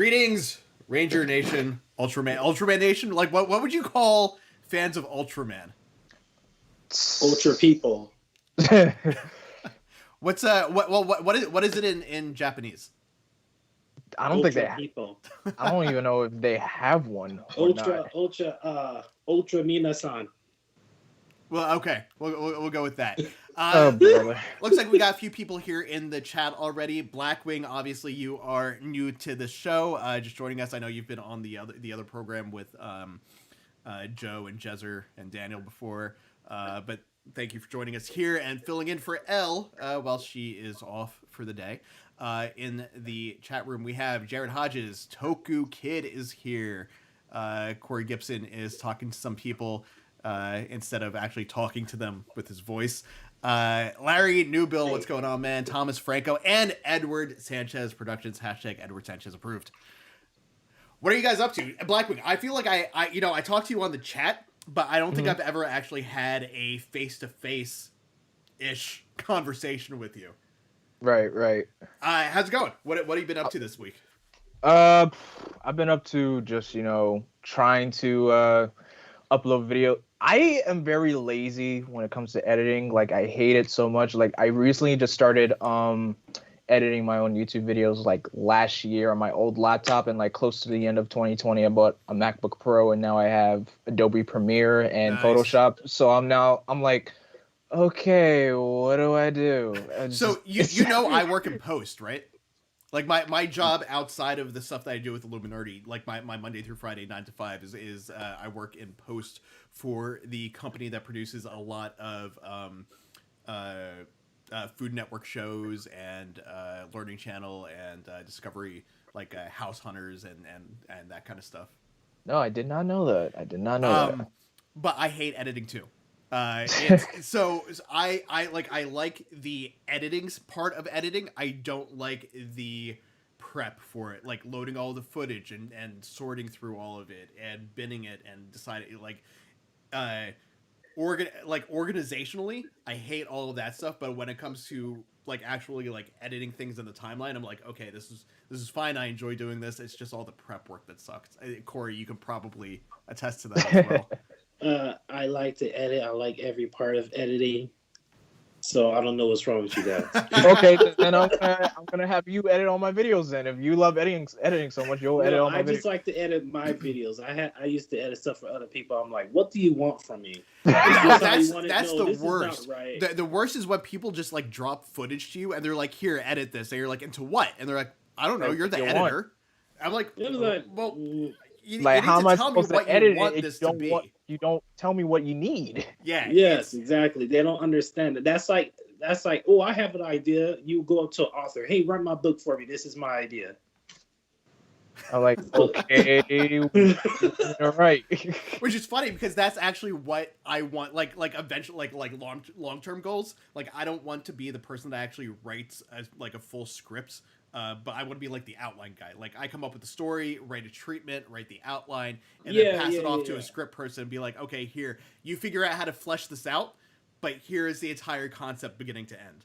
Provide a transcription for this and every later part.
Greetings, Ranger Nation, Ultraman Nation. Like, what would you call fans of Ultraman? Ultra people. What's what is it in Japanese? I don't think they. People. I don't even know if they have one. Ultra minasan. Well, okay, we'll go with that. Brother. Looks like we got a few people here in the chat already. Blackwing, obviously you are new to the show, just joining us. I know you've been on the other program with Joe and Jezer and Daniel before, but thank you for joining us here and filling in for Elle while she is off for the day. In the chat room, we have Jared Hodges. Toku Kid is here. Corey Gibson is talking to some people instead of actually talking to them with his voice. Larry Newbill, what's going on, man? Thomas Franco and Edward Sanchez Productions. # Edward Sanchez approved. What are you guys up to? Blackwing, I feel like I talked to you on the chat, but I don't think I've ever actually had a face-to-face-ish conversation with you. Right. How's it going? What have you been up to this week? I've been up to just, trying to upload video. I am very lazy when it comes to editing. Like, I hate it so much. Like, I recently just started editing my own YouTube videos like last year on my old laptop, and like close to the end of 2020 I bought a MacBook Pro, and now I have Adobe Premiere and Nice. Photoshop. So I'm like, okay, what do I do? So you know I work in post, right? Like my job outside of the stuff that I do with Illuminerdi, like my Monday through Friday 9 to 5 is I work in post for the company that produces a lot of Food Network shows and Learning Channel and Discovery, like House Hunters and that kind of stuff. No, I did not know that. That. But I hate editing too. So I like the editing part of editing. I don't like the prep for it, like loading all the footage and sorting through all of it and binning it and deciding organizationally, I hate all of that stuff. But when it comes to like actually like editing things in the timeline, I'm like, okay, this is fine. I enjoy doing this. It's just all the prep work that sucks. Corey, you can probably attest to that as well. I like to edit. I like every part of editing. So I don't know what's wrong with you guys. Okay, then I'm gonna have you edit all my videos. Then, if you love editing so much, you'll edit all my videos. I just like to edit my videos. I used to edit stuff for other people. I'm like, what do you want from me? That's the worst. Right. The worst is when people just like drop footage to you and they're like, here, edit this, and you're like, into what? And they're like, I don't know. You're the editor. I'm like, well. How am I supposed to edit it? You don't tell me what you need. Yeah. Yes, exactly. They don't understand it. That's like, oh, I have an idea. You go up to an author. Hey, write my book for me. This is my idea. I'm like, okay, all right. Which is funny because that's actually what I want. Like eventually, like long-term goals. Like, I don't want to be the person that actually writes a full script. But I want to be like the outline guy. Like, I come up with the story, write a treatment, write the outline, and then pass it off to a script person and be like, okay, here, you figure out how to flesh this out, but here is the entire concept beginning to end.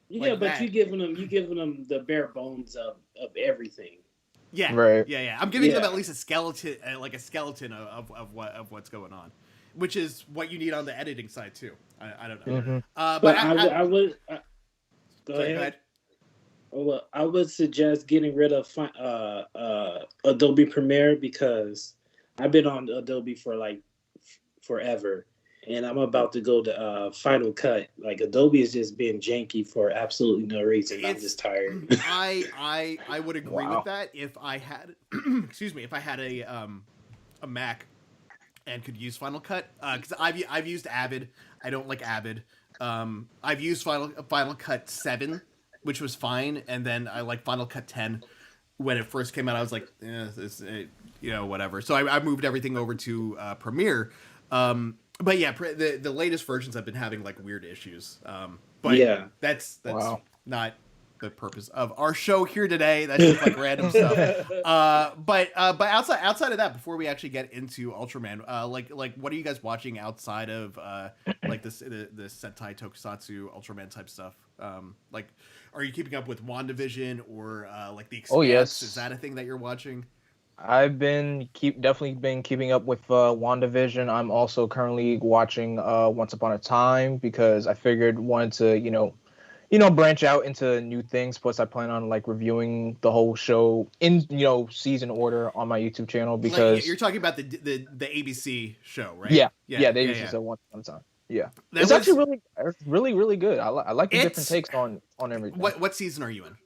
Yeah, like, but you giving them the bare bones of everything. Yeah, right. Yeah. I'm giving them at least a skeleton, of what's going on, which is what you need on the editing side too. I don't know. Mm-hmm. But I would go ahead. Well, I would suggest getting rid of Adobe Premiere, because I've been on Adobe for like forever, and I'm about to go to Final Cut. Like, Adobe has just been janky for absolutely no reason. I'm just tired. I would agree with that if I had if I had a Mac and could use Final Cut, because I've used Avid. I don't like Avid. I've used Final Cut 7. Which was fine, and then I like Final Cut 10 when it first came out. I was like, whatever. So I moved everything over to Premiere. But yeah, the latest versions have been having like weird issues. But yeah, that's not the purpose of our show here today. That's just like random stuff. But outside of that, before we actually get into Ultraman, like what are you guys watching outside of like the Sentai Tokusatsu Ultraman type stuff? Like, are you keeping up with WandaVision or like the Expanse? Oh, yes. Is that a thing that you're watching? I've definitely been keeping up with WandaVision. I'm also currently watching Once Upon a Time because I figured wanted to branch out into new things. Plus, I plan on like reviewing the whole show in season order on my YouTube channel because like, you're talking about the ABC show, right? Yeah, the ABC show Once Upon a Time. Yeah, it's actually really good. I like the different takes on everything. What season are you in?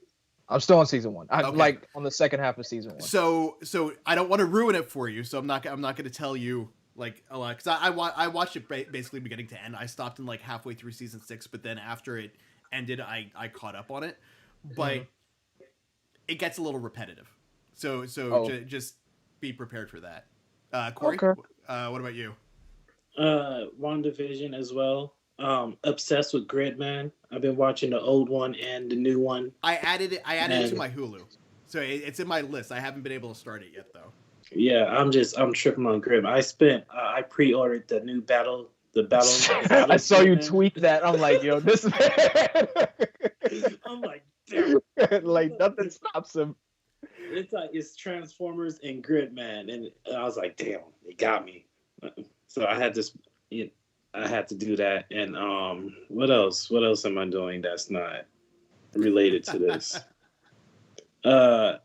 I'm still on season 1. I'm like on the second half of season 1. So I don't want to ruin it for you. So I'm not going to tell you like a lot because I watched it basically beginning to end. I stopped in like halfway through season 6, but then after it ended, I caught up on it. But it gets a little repetitive. So just be prepared for that. Corey, okay. What about you? WandaVision as well. Obsessed with Gridman. I've been watching the old one and the new one. I added it to my Hulu, so it's in my list. I haven't been able to start it yet though. Yeah, I'm tripping on Gridman. I pre-ordered the new battle. I saw you tweet that. I'm like, yo, this man. I'm like, damn. Like nothing stops him. It's Transformers and Gridman, and I was like, damn, it got me. So I had this. I had to do that. And what else? What else am I doing that's not related to this? And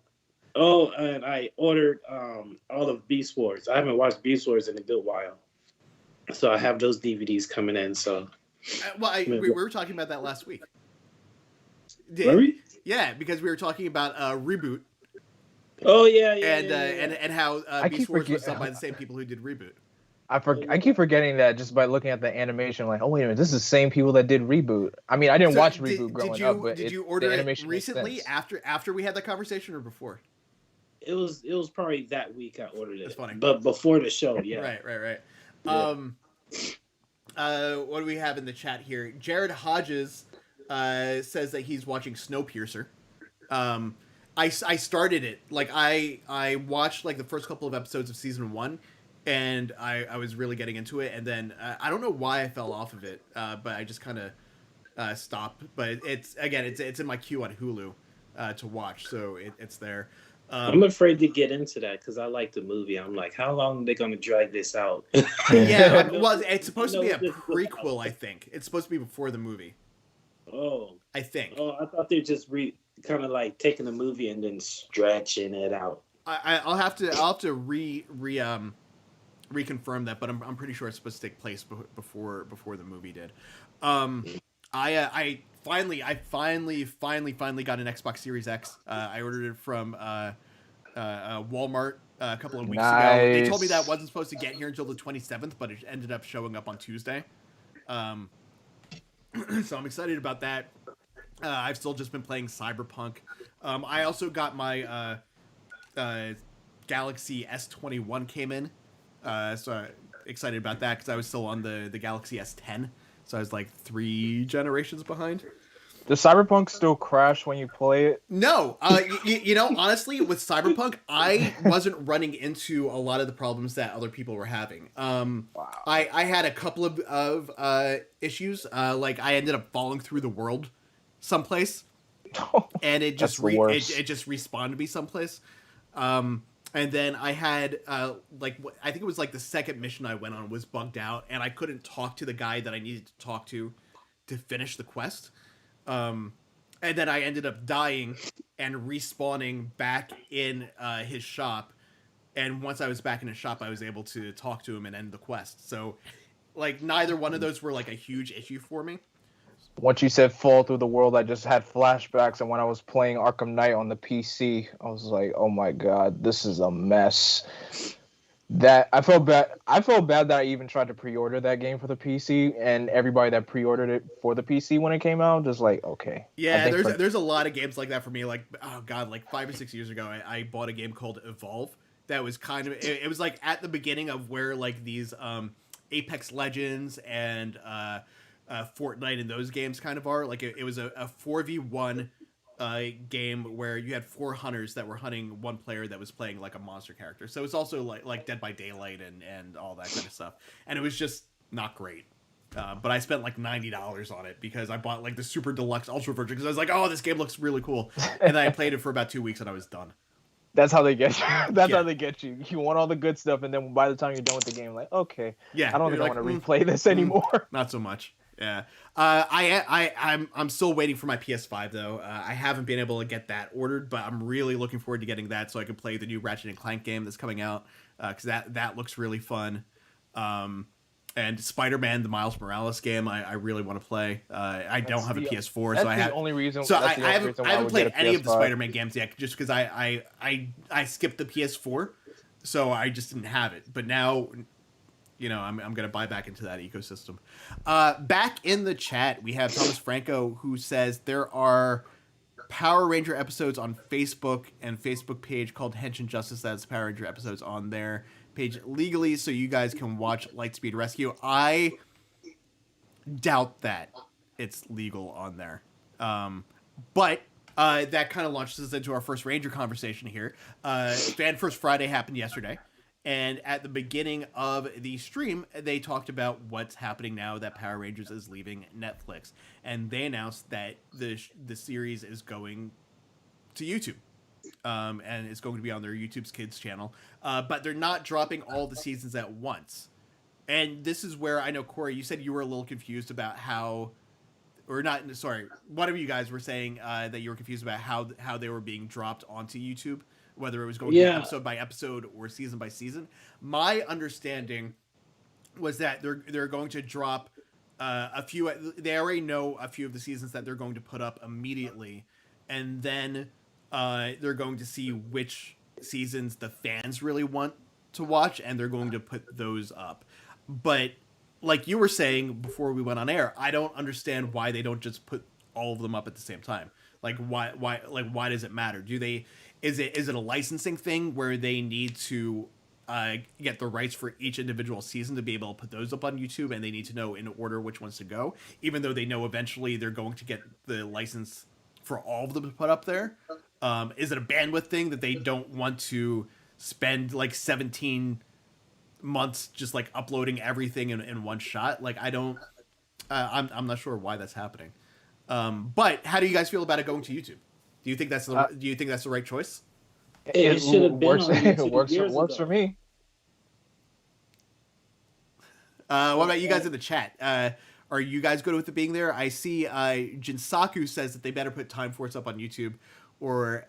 I ordered all of Beast Wars. I haven't watched Beast Wars in a good while, so I have those DVDs coming in. So, we were talking about that last week. Were we? Yeah, because we were talking about Reboot. Oh yeah. And how Beast Wars was done by the same people who did Reboot. I keep forgetting that just by looking at the animation. Like, oh wait a minute, this is the same people that did Reboot. I mean, I didn't watch Reboot growing up, but did you order it recently after we had that conversation or before? It was probably that week I ordered it. That's funny. But before the show, yeah. Right. Yeah. What do we have in the chat here? Jared Hodges says that he's watching Snowpiercer. I started it. Like I watched like the first couple of episodes of season 1. And I was really getting into it, and then I don't know why I fell off of it, but I just kind of stopped. But it's in my queue on Hulu to watch, so it's there. I'm afraid to get into that because I like the movie. I'm like, how long are they going to drag this out? Yeah, well, it's supposed to be a prequel, I think. It's supposed to be before the movie. Oh, I think. Oh, I thought they just kind of like taking the movie and then stretching it out. I'll have to reconfirm that, but I'm pretty sure it's supposed to take place before the movie did. I finally got an Xbox Series X. I ordered it from Walmart a couple of weeks ago. They told me that wasn't supposed to get here until the 27th, but it ended up showing up on Tuesday. So I'm excited about that. I've still just been playing Cyberpunk. I also got my Galaxy S21 came in. So I'm excited about that because I was still on the Galaxy S10, so I was like 3 generations behind. Does Cyberpunk still crash when you play it? No, honestly, with Cyberpunk, I wasn't running into a lot of the problems that other people were having. Wow. I had a couple of issues. Like I ended up falling through the world someplace, and it just it just respawned me someplace. And then I had, I think it was like the second mission I went on was bugged out, and I couldn't talk to the guy that I needed to talk to finish the quest. And then I ended up dying and respawning back in his shop. And once I was back in his shop, I was able to talk to him and end the quest. So, like, neither one of those were, like, a huge issue for me. Once you said fall through the world, I just had flashbacks, and when I was playing Arkham Knight on the PC, I was like, "Oh my god, this is a mess." That I felt bad. That I even tried to pre-order that game for the PC, and everybody that pre-ordered it for the PC when it came out, just like, okay. Yeah, there's a lot of games like that for me. Like, oh god, like 5 or 6 years ago, I bought a game called Evolve. That was kind of it was like at the beginning of where like these Apex Legends and Fortnite and those games kind of are. Like it was a 4v1 game where you had 4 hunters that were hunting one player that was playing like a monster character. So it's also like Dead by Daylight and all that kind of stuff. And it was just not great. But I spent like $90 on it because I bought like the super deluxe ultra version because I was like, oh, this game looks really cool. And then I played it for about 2 weeks and I was done. That's how they get you. That's how they get you. You want all the good stuff, and then by the time you're done with the game, like, okay, yeah, I don't think I want to replay this anymore. Not so much. Yeah. I'm still waiting for my PS5 though. I haven't been able to get that ordered, but I'm really looking forward to getting that so I can play the new Ratchet and Clank game that's coming out because that looks really fun. And Spider-Man, the Miles Morales game, I really want to play. I don't have a PS4, so I have. Only reason. So I haven't played any of the Spider-Man games yet, just because I skipped the PS4, so I just didn't have it. But now, I'm gonna buy back into that ecosystem. Back in the chat, we have Thomas Franco who says there are Power Ranger episodes on Facebook and Facebook page called Henshin Justice. That's Power Ranger episodes on their page legally, so you guys can watch Lightspeed Rescue. I doubt that it's legal on there. But that kind of launches us into our first Ranger conversation here. Fan First Friday happened yesterday. And at the beginning of the stream, they talked about what's happening now that Power Rangers is leaving Netflix. And they announced that the series is going to YouTube. And it's going to be on their YouTube's Kids channel. But they're not dropping all the seasons at once. And this is where I know, Corey, you said you were a little confused about how... Or not, sorry, one of you guys were saying that you were confused about how they were being dropped onto YouTube, whether it was going to be episode by episode or season by season. My understanding was that they're going to drop a few. They already know a few of the seasons that they're going to put up immediately, and then they're going to see which seasons the fans really want to watch, and they're going to put those up. But like you were saying before we went on air, I don't understand why they don't just put all of them up at the same time. Like why does it matter? Is it a licensing thing where they need to get the rights for each individual season to be able to put those up on YouTube, and they need to know in order which ones to go, even though they know eventually they're going to get the license for all of them to put up there? Is it a bandwidth thing that they don't want to spend like 17 months just like uploading everything in one shot? Like I'm not sure why that's happening. But how do you guys feel about it going to YouTube? Do you think that's the right choice? It should have been on YouTube it works for me. What about you guys in the chat? Are you guys good with it being there? I see Jinsaku says that they better put Time Force up on YouTube, or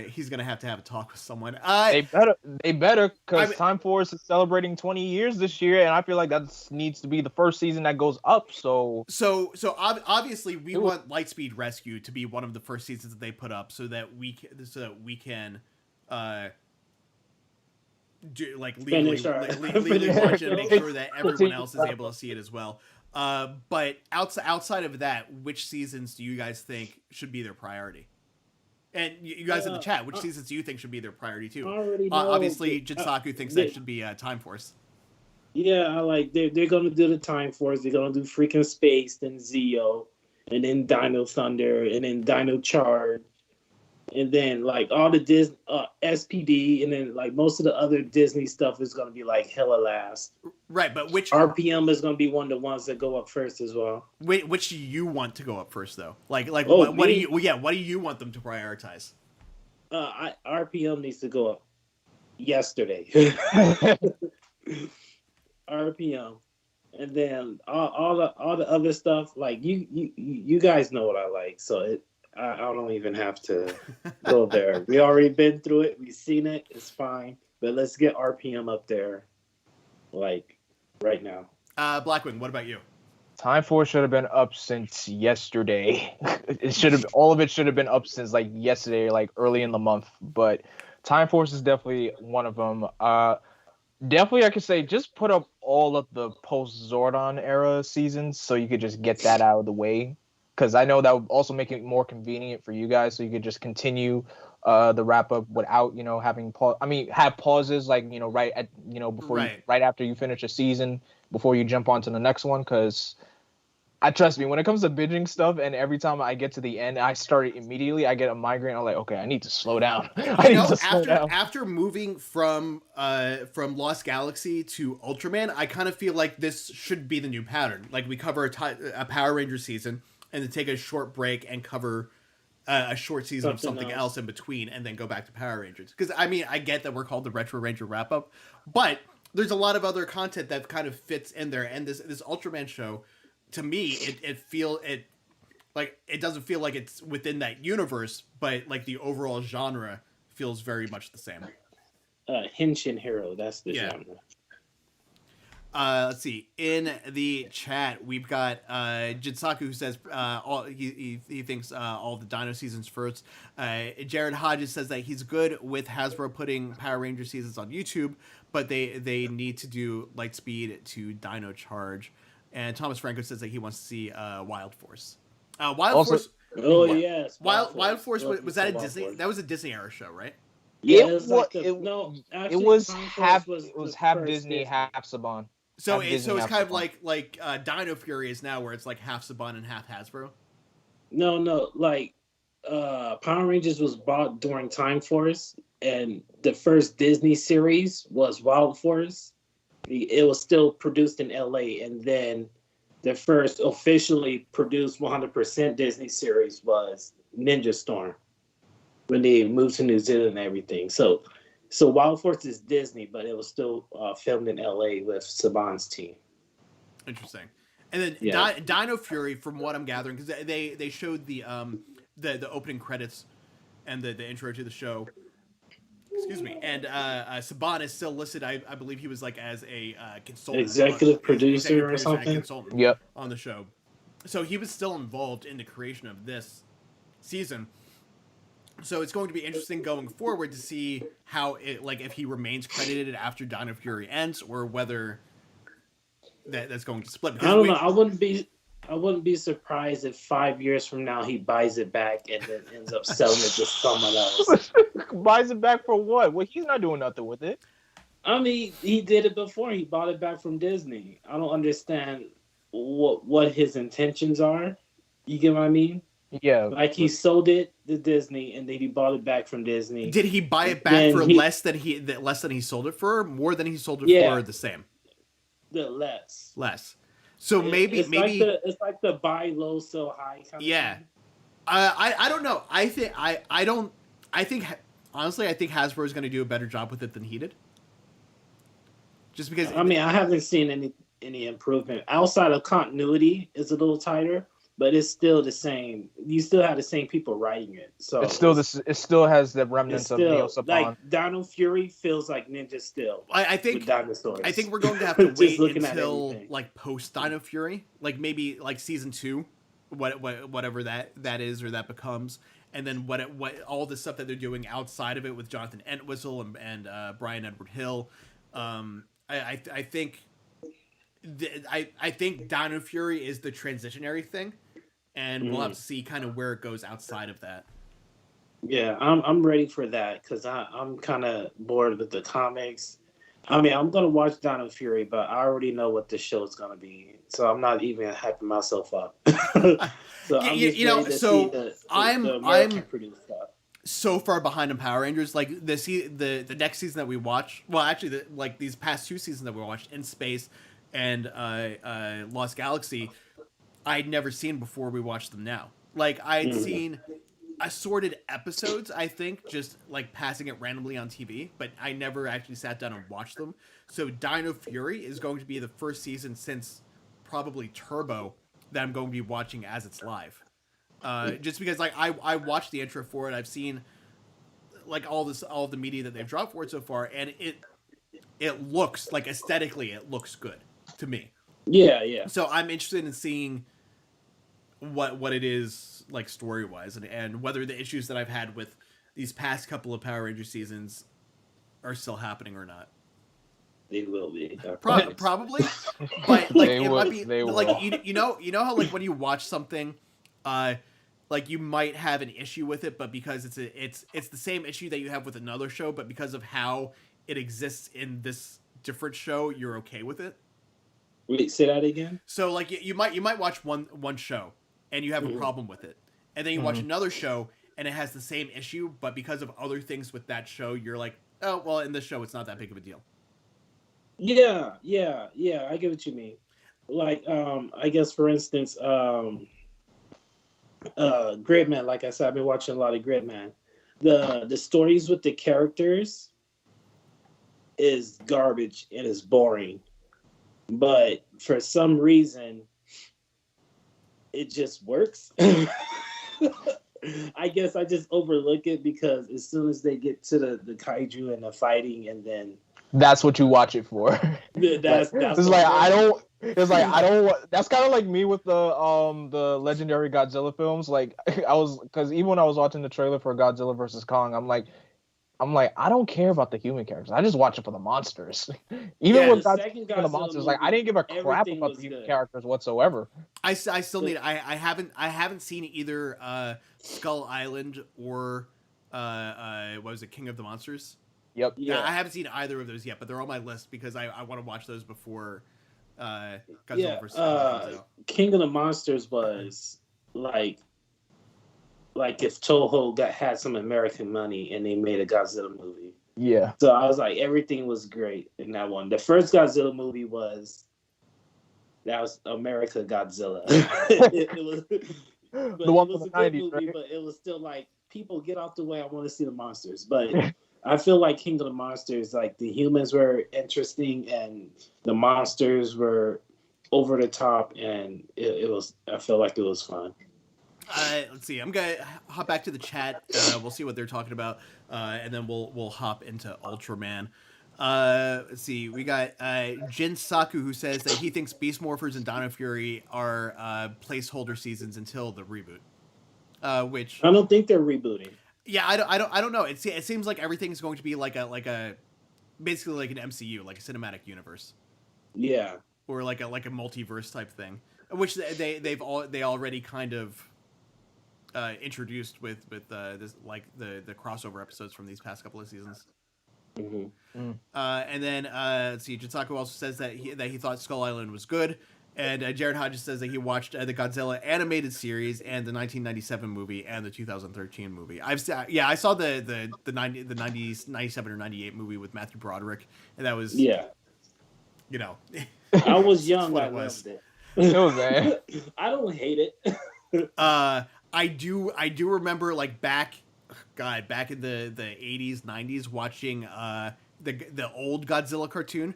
he's gonna have to have a talk with someone. They better, because Time Force is celebrating 20 years this year, and I feel like that needs to be the first season that goes up. So obviously we want Lightspeed Rescue to be one of the first seasons that they put up, so that we can do like legally watch it and make sure that everyone else is able to see it as well. But outside of that, which seasons do you guys think should be their priority? And you guys in the chat, which seasons do you think should be their priority too? Obviously, Jitsaku thinks that should be Time Force. Yeah, they're gonna do the Time Force. They're gonna do freaking Space, then Zeo, and then Dino Thunder, and then Dino Charge, and then like all the SPD, and then like most of the other Disney stuff is gonna be like hella last. Right, but which RPM is gonna be one of the ones that go up first as well. Wait, which do you want to go up first though? What do you want them to prioritize? RPM needs to go up yesterday. RPM, and then all the other stuff. Like you guys know what I like, so I don't even have to go there. We already been through it. We've seen it. It's fine. But let's get RPM up there, like, right now. Blackwing, what about you? Time Force should have been up since yesterday. All of it should have been up since like yesterday, like early in the month. But Time Force is definitely one of them. Definitely, I could say just put up all of the post Zordon era seasons so you could just get that out of the way. Because I know that would also make it more convenient for you guys, so you could just continue the wrap up without, having have pauses like right at before right after you finish a season before you jump on to the next one. Because Trust me, when it comes to binging stuff, and every time I get to the end, I start it immediately. I get a migraine. I'm like, okay, I need to slow down. I need to slow down. After moving from Lost Galaxy to Ultraman, I kind of feel like this should be the new pattern. Like we cover a Power Ranger season, and then take a short break and cover a short season of something else in between, and then go back to Power Rangers. Because I mean, I get that we're called the Retro Ranger wrap up, but there's a lot of other content that kind of fits in there, and this Ultraman show. To me, it doesn't feel like it's within that universe, but like the overall genre feels very much the same. Henshin Hero, that's the genre. Let's see. In the chat, we've got Jitsaku who says he thinks all the Dino seasons first. Jared Hodges says that he's good with Hasbro putting Power Ranger seasons on YouTube, but they need to do Lightspeed to Dino Charge. And Thomas Franco says that he wants to see Wild Force. Force. Oh yes, Wild Force was that a Disney? Force. That was a Disney era show, right? Yeah, it was half Disney, half Saban. So it's kind of like Dino Fury is now, where it's like half Saban and half Hasbro. No, like Power Rangers was bought during Time Force, and the first Disney series was Wild Force. It was still produced in LA, and then the first officially produced 100% Disney series was Ninja Storm when they moved to New Zealand and everything. So Wild Force is Disney, but it was still filmed in LA with Saban's team. Interesting. And then Dino Fury, from what I'm gathering, because they showed the opening credits and the intro to the show. Excuse me. And Saban is still listed. I believe he was like as a consultant, executive producer or something. Yep. On the show, so he was still involved in the creation of this season. So it's going to be interesting going forward to see how it, like, if he remains credited after Dino Fury ends, or whether that's going to split. Because I don't know. I wouldn't be surprised if 5 years from now he buys it back and then ends up selling it to someone else. Buys it back for what? Well, he's not doing nothing with it. I mean, he did it before. He bought it back from Disney. I don't understand what his intentions are. You get what I mean? Yeah. Like, he sold it to Disney and then he bought it back from Disney. Did he buy it back for less than he sold it for? More than he sold it for? Or the same? The less. So maybe it's like the buy low, sell high kind of thing. I don't know. I think honestly, I think Hasbro is going to do a better job with it than he did. Just because I haven't seen any improvement outside of continuity. Is a little tighter, but it's still the same. You still have the same people writing it, so it still has the remnants of Neo Saban. Like Dino Fury feels like Ninja still. I think dinosaurs. I think we're going to have to wait until like post Dino Fury, like maybe like season 2, whatever that is or that becomes, and then what all the stuff that they're doing outside of it with Jonathan Entwistle and Brian Edward Hill. I think Dino Fury is the transitionary thing, and we'll have to see kind of where it goes outside of that. Yeah, I'm ready for that because I'm kind of bored with the comics. I mean, I'm gonna watch Dino Fury, but I already know what the show is gonna be, so I'm not even hyping myself up. So I'm so far behind on Power Rangers. Like the next season that we watch, well, actually, these past 2 seasons that we watched, In Space and Lost Galaxy, I'd never seen before we watched them now. Like, I'd seen assorted episodes, I think, just like passing it randomly on TV, but I never actually sat down and watched them. So Dino Fury is going to be the first season since probably Turbo that I'm going to be watching as it's live. Just because like I watched the intro for it, I've seen like all the media that they've dropped for it so far, and it looks like, aesthetically, it looks good to me. Yeah. So I'm interested in seeing what it is like story wise, and whether the issues that I've had with these past couple of Power Ranger seasons are still happening or not. They will be. Probably, but like it might be like you know how like when you watch something, like you might have an issue with it, but because it's the same issue that you have with another show, but because of how it exists in this different show, you're okay with it. Wait, say that again. So like you might watch one show and you have a problem with it, and then you watch another show and it has the same issue, but because of other things with that show, you're like, oh well, in this show it's not that big of a deal. Yeah. I get what you mean. Like, I guess for instance, Gridman. Like I said, I've been watching a lot of Gridman. The stories with the characters is garbage and is boring, but for some reason, it just works. I guess I just overlook it because as soon as they get to the kaiju and the fighting, and then that's what you watch it for. That's it's like I don't. It's like I don't. That's kind of like me with the legendary Godzilla films. Like because even when I was watching the trailer for Godzilla versus Kong, I'm like I don't care about the human characters. I just watch it for the monsters. Even with Godzilla the monsters, like I didn't give a crap about the human characters whatsoever. I still need. I haven't seen either Skull Island or what was it, King of the Monsters? Yep. Yeah, I haven't seen either of those yet, but they're on my list because I want to watch those before Godzilla versus Kong. King of the Monsters was like if Toho had some American money and they made a Godzilla movie. Yeah. So I was like, everything was great in that one. The first Godzilla movie was America Godzilla. it was the one from the 90s, movie, right? But it was still like, people get off the way. I want to see the monsters. But I feel like King of the Monsters, like the humans were interesting and the monsters were over the top, and it was. I feel like it was fun. Let's see. I'm gonna hop back to the chat. We'll see what they're talking about, and then we'll hop into Ultraman. Let's see. We got Jin Saku, who says that he thinks Beast Morphers and Dino Fury are placeholder seasons until the reboot. Which I don't think they're rebooting. Yeah, I don't know. It seems like everything's going to be like a basically like an MCU, like a cinematic universe. Yeah. Or like a multiverse type thing, which they already kind of introduced with this, like the crossover episodes from these past couple of seasons. Mm-hmm. And then let's see, Jitsaku also says that he thought Skull Island was good, and Jared Hodges says that he watched the Godzilla animated series and the 1997 movie and the 2013 movie. I saw the 97 or 98 movie with Matthew Broderick, and that was you know. I was young. I loved it. No, man. I don't hate it. I do remember like back in the 80s, 90s watching the old Godzilla cartoon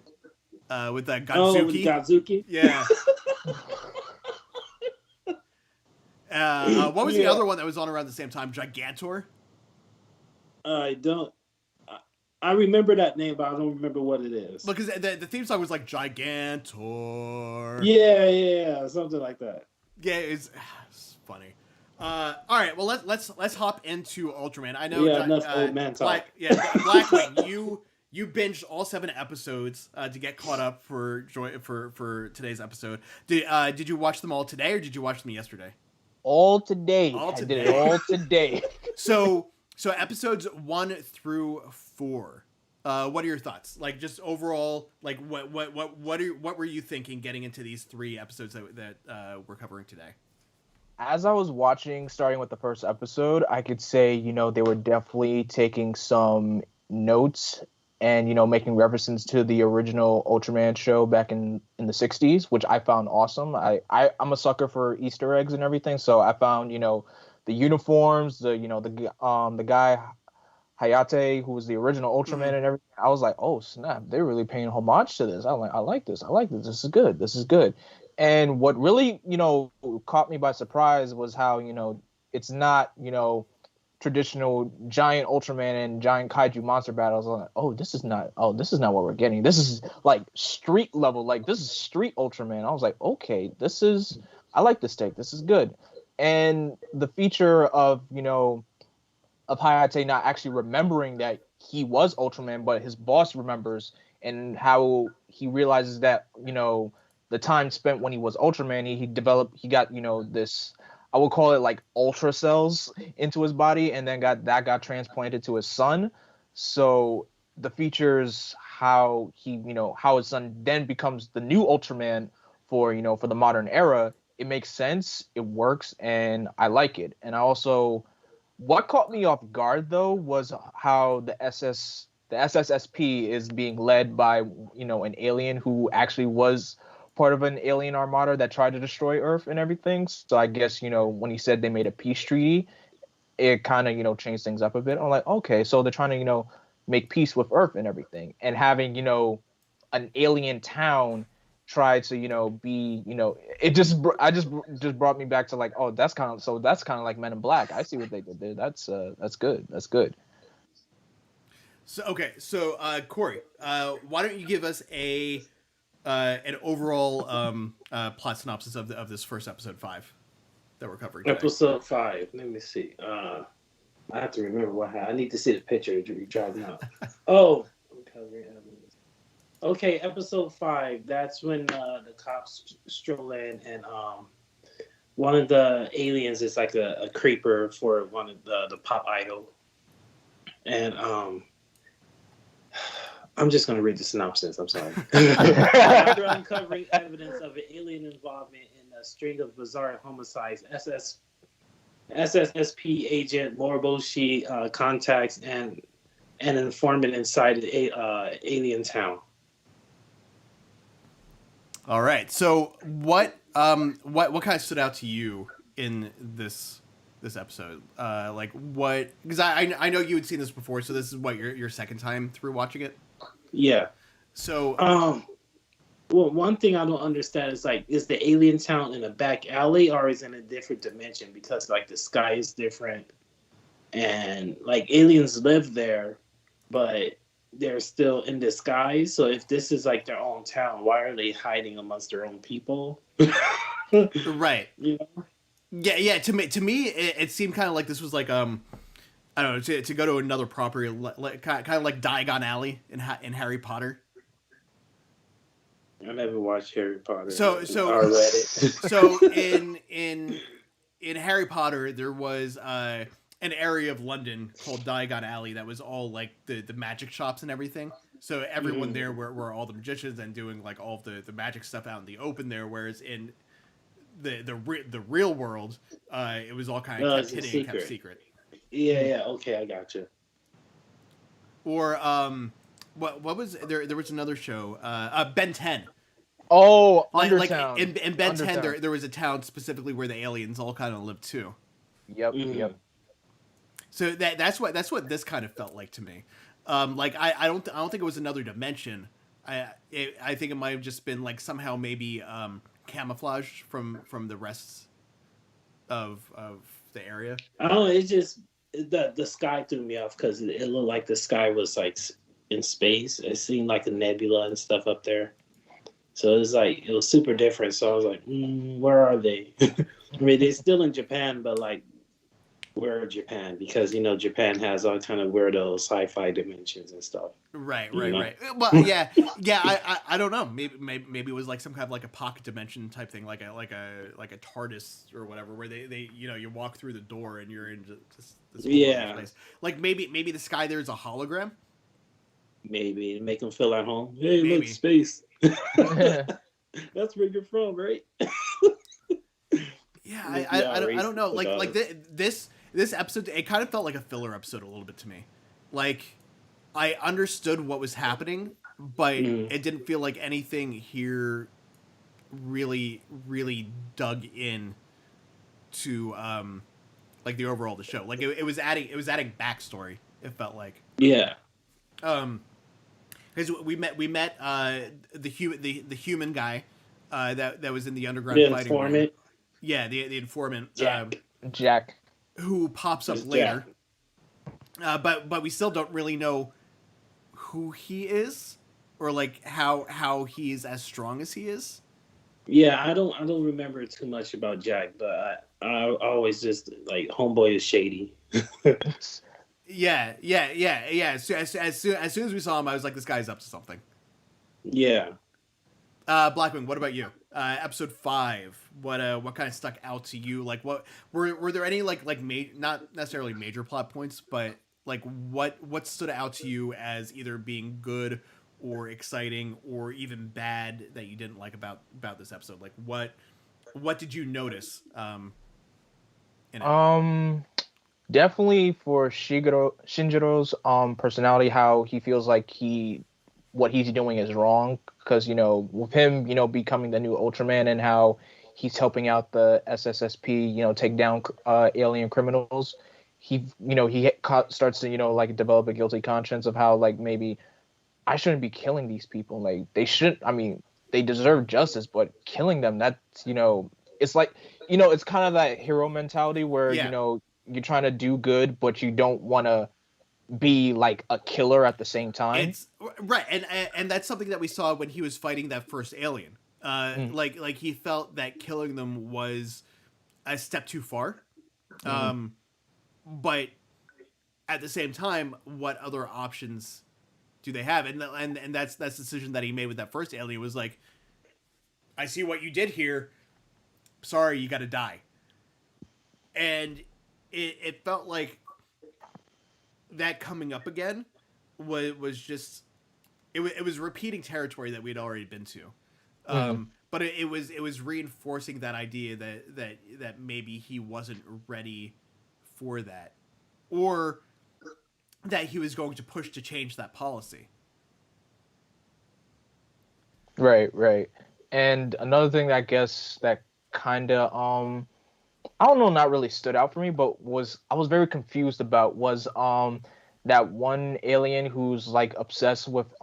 with Godzuki. Oh, with Godzuki? Yeah. What was the other one that was on around the same time? Gigantor? I don't. I remember that name, but I don't remember what it is. Because the theme song was like Gigantor. Yeah, something like that. Yeah, it's funny. All right, well let's hop into Ultraman. I know. Yeah, enough old man talk. Blackwing, you binged all 7 episodes to get caught up for today's episode. Did you watch them all today, or did you watch them yesterday? All today. I did it all today. So episodes 1 through 4. What are your thoughts? Like, just overall, like what were you thinking getting into these 3 episodes that we're covering today? As I was watching, starting with the first episode, I could say, they were definitely taking some notes and, making references to the original Ultraman show back in the 60s, which I found awesome. I'm a sucker for Easter eggs and everything, so I found, the uniforms, the guy Hayate, who was the original Ultraman and everything. I was like, oh snap, they're really paying homage to this. I like this. This is good. And what really, caught me by surprise was how, it's not, traditional giant Ultraman and giant kaiju monster battles. I'm like, this is not what we're getting. This is like street level. Like, this is street Ultraman. I was like, okay, I like this take. This is good. And the feature of Hayate not actually remembering that he was Ultraman, but his boss remembers, and how he realizes that, the time spent when he was Ultraman, he got, this, I would call it like ultra cells into his body, and then got transplanted to his son. So the features how he, how his son then becomes the new Ultraman for for the modern era, it makes sense, it works, and I like it. And I also, what caught me off guard though was how the SSSP is being led by an alien who actually was part of an alien armada that tried to destroy Earth and everything. So I guess when he said they made a peace treaty, it kind of changed things up a bit. I'm like, okay, so they're trying to make peace with Earth and everything, and having an alien town try to be it just brought me back to like, oh, that's kind of like Men in Black. I see what they did there. That's good. So okay, so Corey, why don't you give us an overall plot synopsis of this first episode 5 that we're covering today. Episode 5. Let me see. I have to remember what happened. I need to see the picture you're driving out. Oh, I'm covering evidence. Okay, episode 5. That's when the cops stroll in, and one of the aliens is like a creeper for one of the pop idol, and I'm just going to read the synopsis. I'm sorry. After uncovering evidence of an alien involvement in a string of bizarre homicides, SSSP agent Moroboshi contacts an informant inside the alien town. All right. So what kind of stood out to you in this episode? Like what? Because I know you had seen this before, so this is what your second time through watching it. Yeah. So well, one thing I don't understand is like, is the alien town in a back alley or is it in a different dimension? Because like the sky is different, and like aliens live there, but they're still in disguise. So if this is like their own town, why are they hiding amongst their own people? Right. You know? Yeah. To me, it seemed kind of like this was like I don't know, to go to another property, kind of like Diagon Alley in Harry Potter. I never watched Harry Potter. So or read it. So in Harry Potter, there was an area of London called Diagon Alley that was all like the magic shops and everything. So everyone there were all the magicians and doing like all of the magic stuff out in the open there. Whereas in the real world, it was all kind of kept hidden and kept secret. Yeah. Okay, I got you. Or what was there? There was another show, Ben 10. Oh, like Undertown. In Ben 10, there was a town specifically where the aliens all kind of lived too. Yep. Yep. So that's what this kind of felt like to me. Like I don't think it was another dimension. I think it might have just been like somehow maybe camouflaged from the rest of the area. I don't know. It's just the sky threw me off because it looked like the sky was like in space. It seemed like a nebula and stuff up there. So it was super different. So I was like, where are they? I mean, they're still in Japan, but like, where Japan? Because Japan has all kind of weirdo sci-fi dimensions and stuff. Right. Well, yeah. I don't know. Maybe it was like some kind of like a pocket dimension type thing, like a TARDIS or whatever, where they you walk through the door and you're in this place. Like maybe the sky there is a hologram. Maybe make them feel at home. Hey, maybe. Look, space. That's where you're from, right? Yeah, I don't know. Like this episode, it kind of felt like a filler episode a little bit to me. Like I understood what was happening, but it didn't feel like anything here really dug in to like the overall of the show. Like it was adding backstory. It felt like. Yeah. Because we met the human guy that was in the underground The fighting informant. room. Yeah, the informant. Jack. Who pops up later. But we still don't really know who he is or like how he's as strong as he is. Yeah, I don't remember too much about Jack, but I always just like homeboy is shady. Yeah. So as soon as we saw him, I was like, this guy's up to something. Yeah. Blackwing, what about you? Episode 5. What kind of stuck out to you? Like, what were there any like not necessarily major plot points, but like what stood out to you as either being good or exciting or even bad that you didn't like about this episode? Like what did you notice in it? Definitely for Shinjiro's personality, how he feels like what he's doing is wrong, because with him becoming the new Ultraman, and how he's helping out the SSSP take down alien criminals. He starts to like develop a guilty conscience of how like maybe I shouldn't be killing these people. Like they shouldn't. I mean, they deserve justice, but killing them, that's it's like it's kind of that hero mentality where Yeah. You're trying to do good, but you don't want to be like a killer at the same time. It's right, and that's something that we saw when he was fighting that first alien. Like he felt that killing them was a step too far. But at the same time, what other options do they have? And that's the decision that he made with that first alien was like, I see what you did here. Sorry, you got to die. And it felt like that coming up again was just it was repeating territory that we'd already been to. But it was reinforcing that idea that maybe he wasn't ready for that, or that he was going to push to change that policy. Right. And another thing that I guess that kind of I don't know, not really stood out for me, but I was very confused about was that one alien who's like obsessed with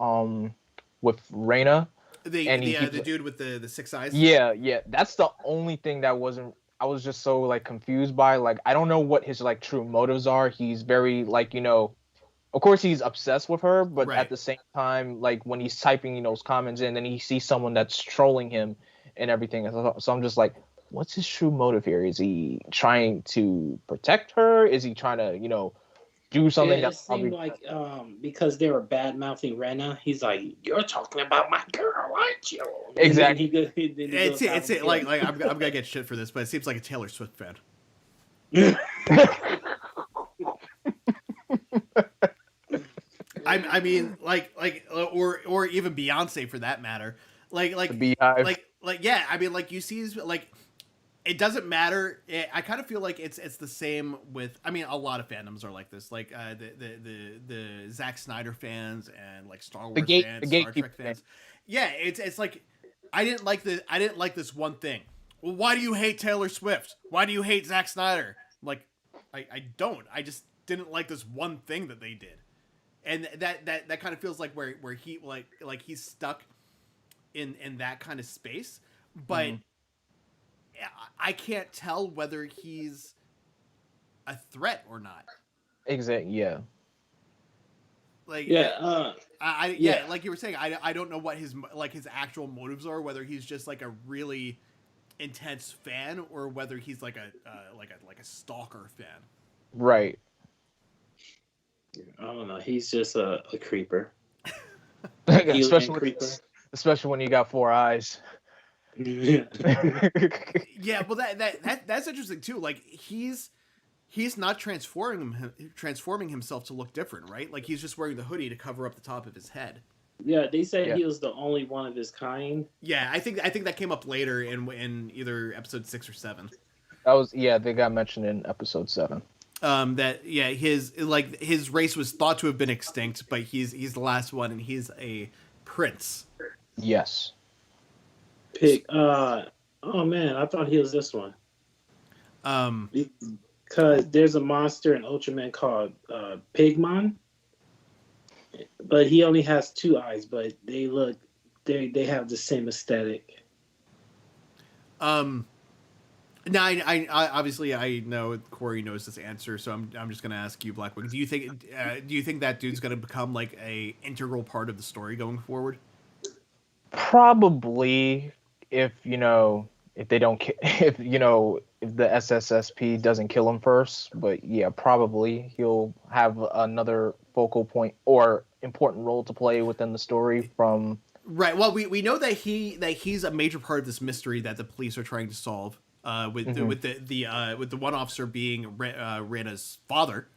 Rena. The dude with the six eyes. Yeah. That's the only thing that wasn't. I was just so like confused by. Like I don't know what his like true motives are. He's very like of course he's obsessed with her, but Right. at the same time, like when he's typing those comments in, and he sees someone that's trolling him and everything. So I'm just like, what's his true motive here? Is he trying to protect her? Is he trying to do something? It seemed like because they were bad mouthing Rena, he's like, "You're talking about my girl, aren't you?" Exactly. It's like I'm gonna get shit for this, but it seems like a Taylor Swift fan. I mean, or even Beyonce for that matter. The Beehive. Yeah. I mean, like you see, like it doesn't matter. I kind of feel like it's the same with. I mean, a lot of fandoms are like this, like the Zack Snyder fans and like Star Wars fans, Star Trek fans. Yeah, it's like I didn't like this one thing. Well, why do you hate Taylor Swift? Why do you hate Zack Snyder? Like, I don't. I just didn't like this one thing that they did. And that kind of feels like where he like he's stuck in that kind of space, but I can't tell whether he's a threat or not. Exactly. Yeah. Like yeah, like you were saying, I don't know what his actual motives are. Whether he's just like a really intense fan, or whether he's like a stalker fan. Right. I don't know. He's just a creeper. Especially when you got 4 eyes. Yeah. Yeah, well, that's interesting too. Like he's not transforming himself to look different, right? Like he's just wearing the hoodie to cover up the top of his head. Yeah, they said he was the only one of his kind. Yeah, I think that came up later in either episode 6 or 7. They got mentioned in episode 7. His race was thought to have been extinct, but he's the last one, and he's a prince. Yes. Pig. Oh man, I thought he was this one. Because there's a monster in Ultraman called Pigmon, but he only has 2 eyes, but they have the same aesthetic. Now, I obviously I know Corey knows this answer, so I'm just gonna ask you, Blackwing. Do you think that dude's gonna become like a integral part of the story going forward? Probably, if they don't if the SSSP doesn't kill him first. But yeah, probably he'll have another focal point or important role to play within the story from. Right. Well, we know that he's a major part of this mystery that the police are trying to solve. With the one officer being Rena's father.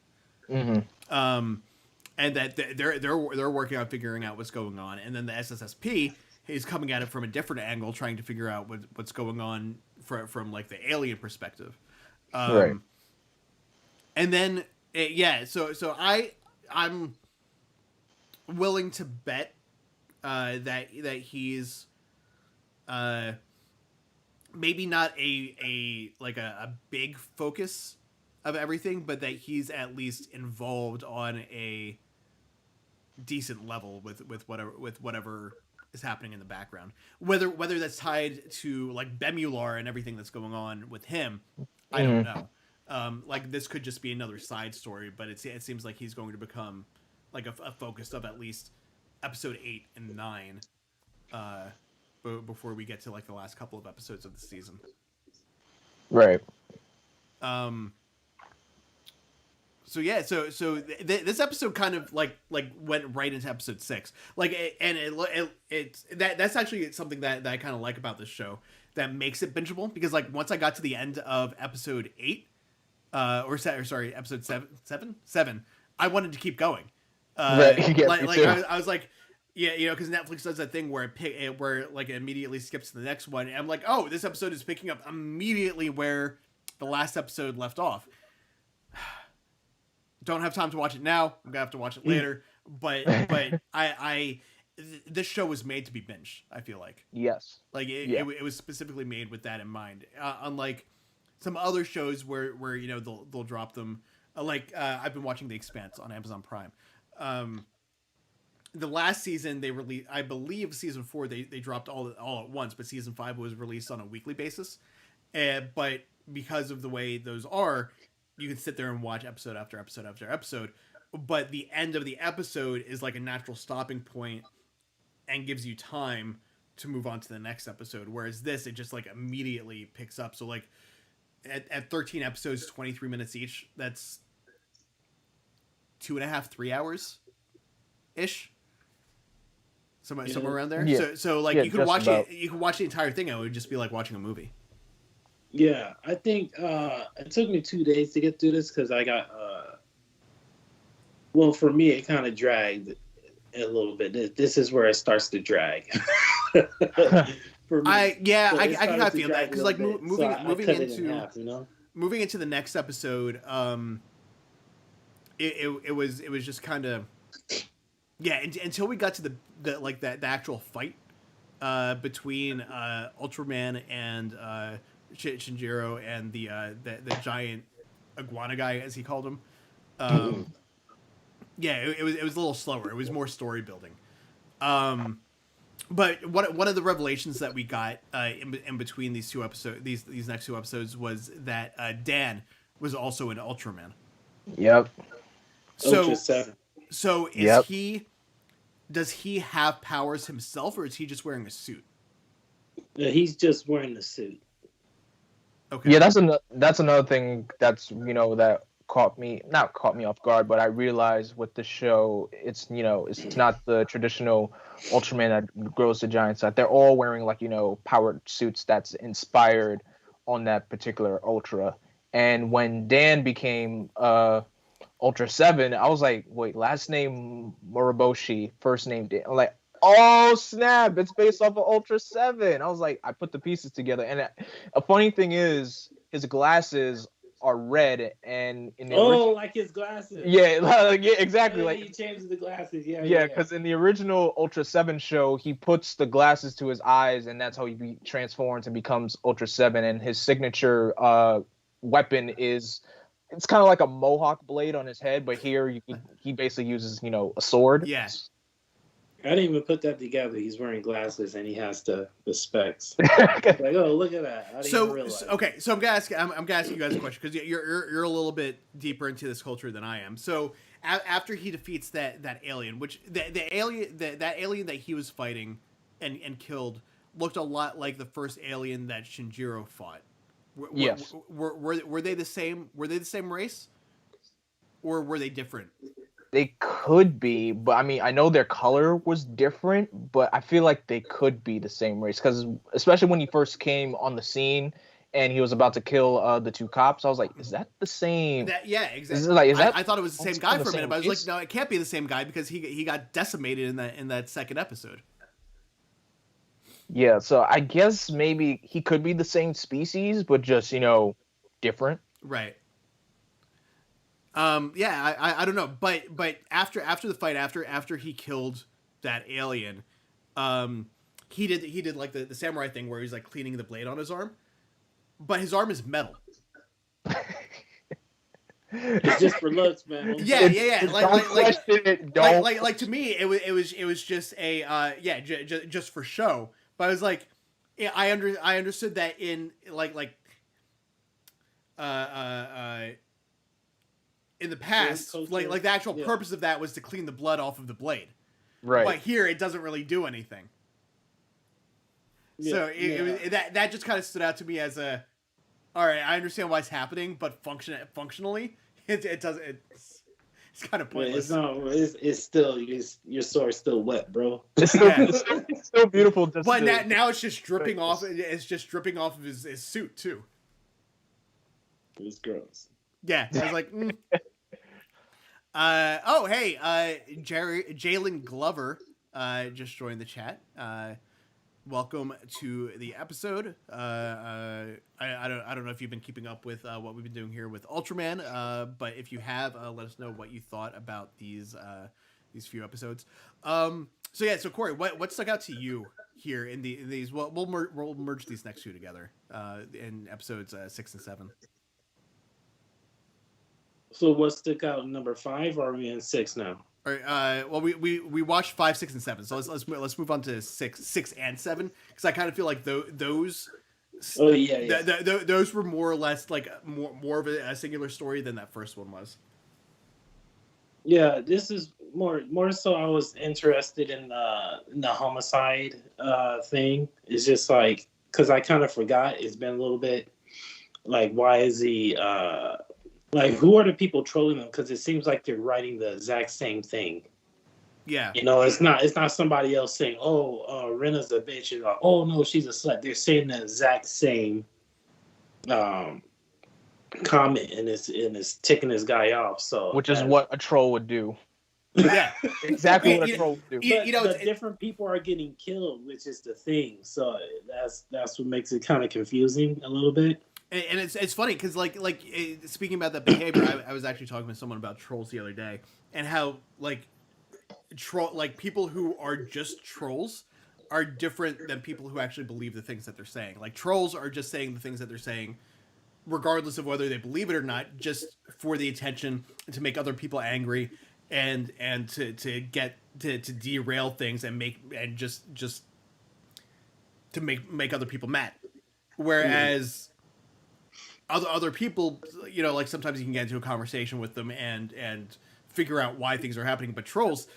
and that they're working on figuring out what's going on, and then the SSSP is coming at it from a different angle, trying to figure out what's going on from like the alien perspective. Right. And then so I'm willing to bet that he's maybe not a big focus of everything, but that he's at least involved on a decent level with whatever is happening in the background. Whether that's tied to like Bemular and everything that's going on with him, I don't know. Like this could just be another side story, but it seems like he's going to become like a focus of at least episode 8 and 9 before we get to like the last couple of episodes of the season. Right. So yeah, so this episode kind of like went right into episode 6, that's actually something that I kind of like about this show that makes it bingeable, because like once I got to the end of episode 8, episode 7, I wanted to keep going. I was like, yeah, because Netflix does that thing where it immediately skips to the next one, and I'm like, oh, this episode is picking up immediately where the last episode left off. Don't have time to watch it now. I'm gonna have to watch it later. But this show was made to be binged, I feel like. Yes. Like it was specifically made with that in mind. Unlike some other shows where they'll drop them. I've been watching The Expanse on Amazon Prime. The last season they released, I believe season 4 they dropped all at once, but season 5 was released on a weekly basis. But because of the way those are, you can sit there and watch episode after episode after episode, but the end of the episode is like a natural stopping point and gives you time to move on to the next episode. Whereas this, it just like immediately picks up. So like at 13 episodes, 23 minutes each, that's 2.5, 3 hours ish. Somewhere around there. Yeah. So like you could watch it. You could watch the entire thing. And it would just be like watching a movie. Yeah, I think it took me 2 days to get through this because I got. Well, for me, it kind of dragged a little bit. This is where it starts to drag. For me. I can kind of feel that because like moving into the next episode, it was just kind of until we got to the actual fight between Ultraman and Shinjiro and the giant iguana guy, as he called him. It was a little slower. It was more story building. But one of the revelations that we got in between these two episodes, these next two episodes, was that Dan was also an Ultraman. Yep. Ultra 7. So is he? Does he have powers himself, or is he just wearing a suit? He's just wearing the suit. Okay. Yeah, that's another thing that's that not caught me off guard, but I realized with the show, it's not the traditional Ultraman that grows the giant size. They're all wearing powered suits that's inspired on that particular Ultra. And when Dan became Ultra 7, I was like, wait, last name Moroboshi, first name Dan. I'm like, oh snap, it's based off of Ultra 7. I was like, I put the pieces together. And a funny thing is, his glasses are red, and in the like his glasses. Yeah, exactly. Like he changes the glasses. Yeah, because in the original Ultra 7 show, he puts the glasses to his eyes, and that's how he transforms and becomes Ultra 7. And his signature weapon is, it's kind of like a mohawk blade on his head, but here he basically uses a sword. Yes. I didn't even put that together. He's wearing glasses and he has the specs. Like, oh, look at that! I didn't even realize. Okay, so I'm gonna ask you guys a question because you're a little bit deeper into this culture than I am. So after he defeats that alien, which the alien that alien that he was fighting and killed looked a lot like the first alien that Shinjiro fought. Yes. Were they the same? Were they the same race, or were they different? They could be, but I mean, I know their color was different, but I feel like they could be the same race because, especially when he first came on the scene and he was about to kill the 2 cops. I was like, is that the same? Yeah, exactly. I thought it was the same guy for a minute, but I was like, no, it can't be the same guy because he got decimated in that second episode. Yeah, so I guess maybe he could be the same species, but just, different. Right. Yeah, I don't know, but after the fight, after he killed that alien, he did like the samurai thing where he's like cleaning the blade on his arm, but his arm is metal. It's just for looks, man. Yeah. Like to me, it was just a just for show. But I was like, yeah, I understood that in in the past, like the actual purpose of that was to clean the blood off of the blade. Right. But here it doesn't really do anything. Yeah, so that just kind of stood out to me as a, all right, I understand why it's happening, but functionally, it doesn't. It's kind of pointless. It's still your sword's still wet, bro. It's still beautiful. But now it's just dripping off. It's just dripping off of his suit too. It's gross. Yeah, I was like, oh hey, Jalen Glover just joined the chat. Welcome to the episode. I don't know if you've been keeping up with what we've been doing here with Ultraman, but if you have, let us know what you thought about these few episodes. So Corey, what stuck out to you here in these? Well, we'll merge these next two together in episodes 6 and 7. So what stuck out in number 5? Or are we in 6 now? All right, well, we watched 5, 6, and 7, so let's move on to 6 and 7 because I kind of feel like those. Oh yeah. Those were more or less like more of a singular story than that first one was. Yeah, this is more so. I was interested in the homicide thing. It's just like because I kind of forgot. It's been a little bit like why is he like, who are the people trolling them? Because it seems like they're writing the exact same thing. Yeah. It's not somebody else saying, oh, Rena's a bitch. And, oh, no, she's a slut. They're saying the exact same comment, and it's ticking this guy off. So which is what a troll would do. Yeah. Exactly what a troll would do. But different people are getting killed, which is the thing. So that's what makes it kind of confusing a little bit. And it's funny because like speaking about that behavior, I was actually talking to someone about trolls the other day and how people who are just trolls are different than people who actually believe the things that they're saying. Like trolls are just saying the things that they're saying, regardless of whether they believe it or not, just for the attention to make other people angry and to get to derail things and just to make other people mad. Whereas other people, like sometimes you can get into a conversation with them and figure out why things are happening. But trolls,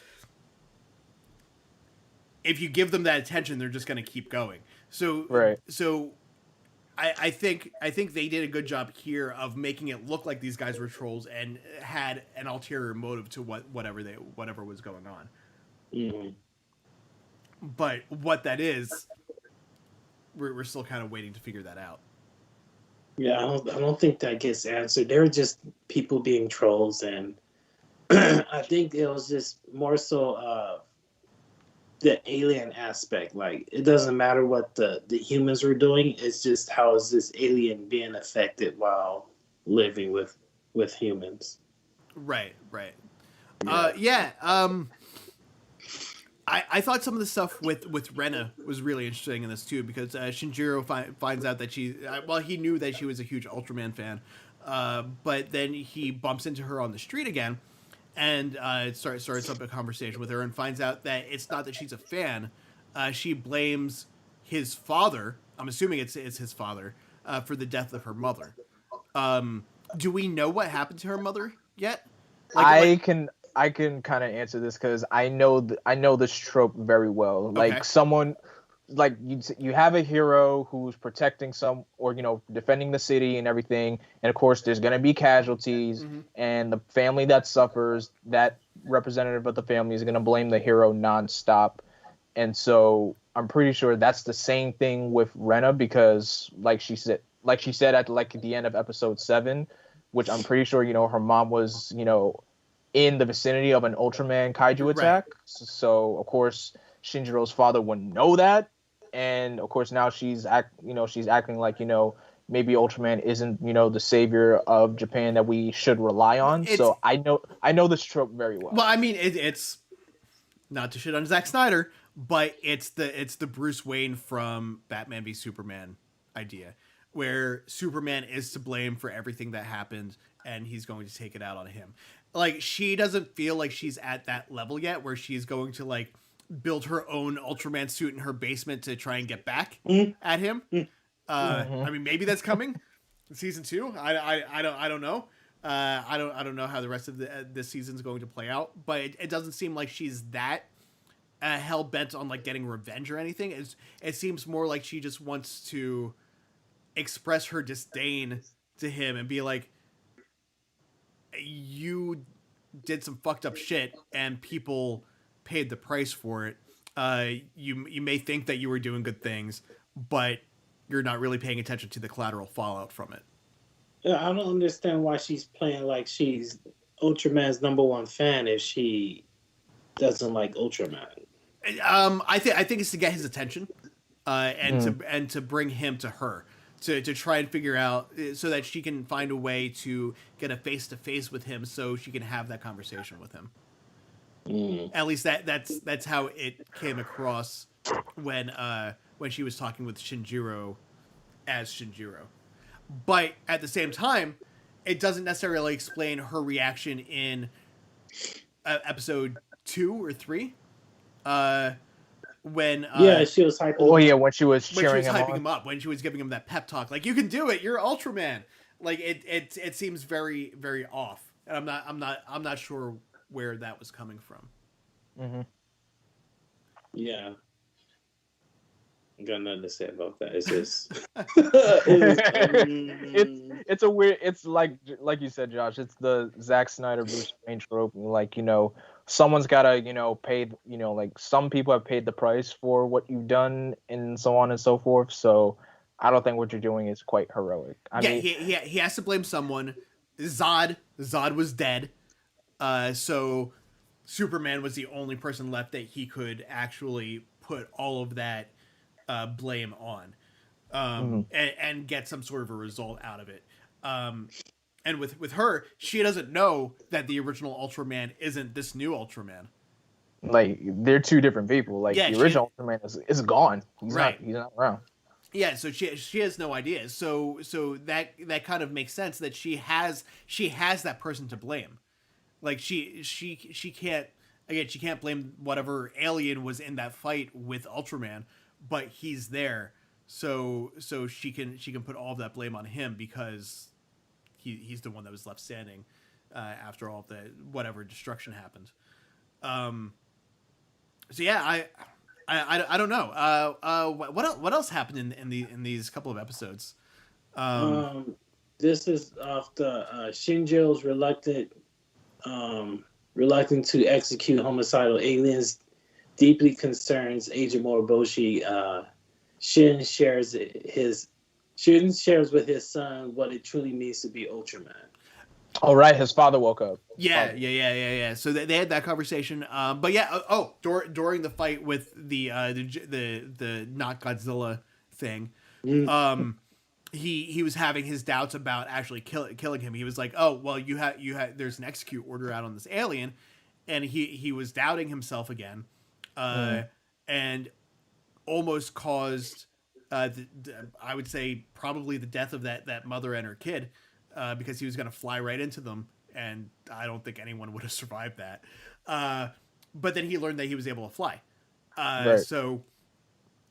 if you give them that attention, they're just going to keep going. So, right. So I think they did a good job here of making it look like these guys were trolls and had an ulterior motive to whatever was going on. Mm-hmm. But what that is, we're still kind of waiting to figure that out. Yeah, I don't think that gets answered. They're just people being trolls, and I think it was just more so the alien aspect. Like, it doesn't matter what the humans were doing. It's just how is this alien being affected while living with humans. Right. Yeah. I thought some of the stuff with Rena was really interesting in this too, because Shinjiro finds out that he knew that she was a huge Ultraman fan, but then he bumps into her on the street again, and starts up a conversation with her and finds out that it's not that she's a fan. She blames his father. I'm assuming it's his father for the death of her mother. Do we know what happened to her mother yet? I can kind of answer this because I know this trope very well. Okay. Like someone, like you have a hero who's protecting defending the city and everything, and of course there's gonna be casualties, mm-hmm. and the family that suffers, that representative of the family is gonna blame the hero nonstop, and so I'm pretty sure that's the same thing with Rena because, like she said, like she said at like the end of episode 7, which I'm pretty sure her mom was in the vicinity of an Ultraman kaiju attack. Right. So of course Shinjiro's father wouldn't know that, and of course now she's acting like maybe Ultraman isn't the savior of Japan that we should rely on. So I know this trope very well. Well, I mean it's not to shit on Zack Snyder, but it's the Bruce Wayne from Batman v Superman idea, where Superman is to blame for everything that happened, and he's going to take it out on him. Like, she doesn't feel like she's at that level yet, where she's going to like build her own Ultraman suit in her basement to try and get back at him. I mean, maybe that's coming, season 2. I don't know. I don't know how the rest of this season's going to play out, but it doesn't seem like she's that hell bent on like getting revenge or anything. It seems more like she just wants to express her disdain to him and be like, you did some fucked up shit and people paid the price for it. You may think that you were doing good things, but you're not really paying attention to the collateral fallout from it. Yeah, I don't understand why she's playing like she's Ultraman's #1 fan if she doesn't like Ultraman. I think it's to get his attention, and to bring him to her. To try and figure out so that she can find a way to get a face-to-face with him so she can have that conversation with him. At least that's how it came across when she was talking with Shinjiro as Shinjiro. But at the same time, it doesn't necessarily explain her reaction in episode 2 or 3. When she was hyping. Oh yeah, when she was cheering him up, when she was giving him that pep talk, like, you can do it, you're Ultraman. Like, it seems very, very off, and I'm not sure where that was coming from. Yeah, I got nothing to say about that. It's just it's a weird. It's like you said, Josh. It's the Zack Snyder Bruce Wayne trope. Like, someone's gotta pay. Like, some people have paid the price for what you've done, and so on and so forth. So I don't think what you're doing is quite heroic. I mean, he has to blame someone. Zod was dead. So Superman was the only person left that he could actually put all of that blame on, and get some sort of a result out of it. And with her, she doesn't know that the original Ultraman isn't this new Ultraman. Like, they're two different people. Like, the original Ultraman is gone. He's not around. Yeah, so she has no idea. So that kind of makes sense that she has that person to blame. Like, she can't blame whatever alien was in that fight with Ultraman, but he's there. So she can put all of that blame on him because he's the one that was left standing after all of the whatever destruction happened. So yeah, I don't know. What else happened in these couple of episodes? This is after Shinjiro's reluctant to execute homicidal aliens deeply concerns Agent Moroboshi. Shin shares with his son what it truly means to be Ultraman. All right, his father woke up. Yeah. So they had that conversation. But yeah, during the fight with the not Godzilla thing, he was having his doubts about actually killing him. He was like, oh well, you had there's an execute order out on this alien, and he was doubting himself again, and almost caused I would say probably the death of that mother and her kid. Because he was going to fly right into them, and I don't think anyone would have survived that. But then he learned that he was able to fly, so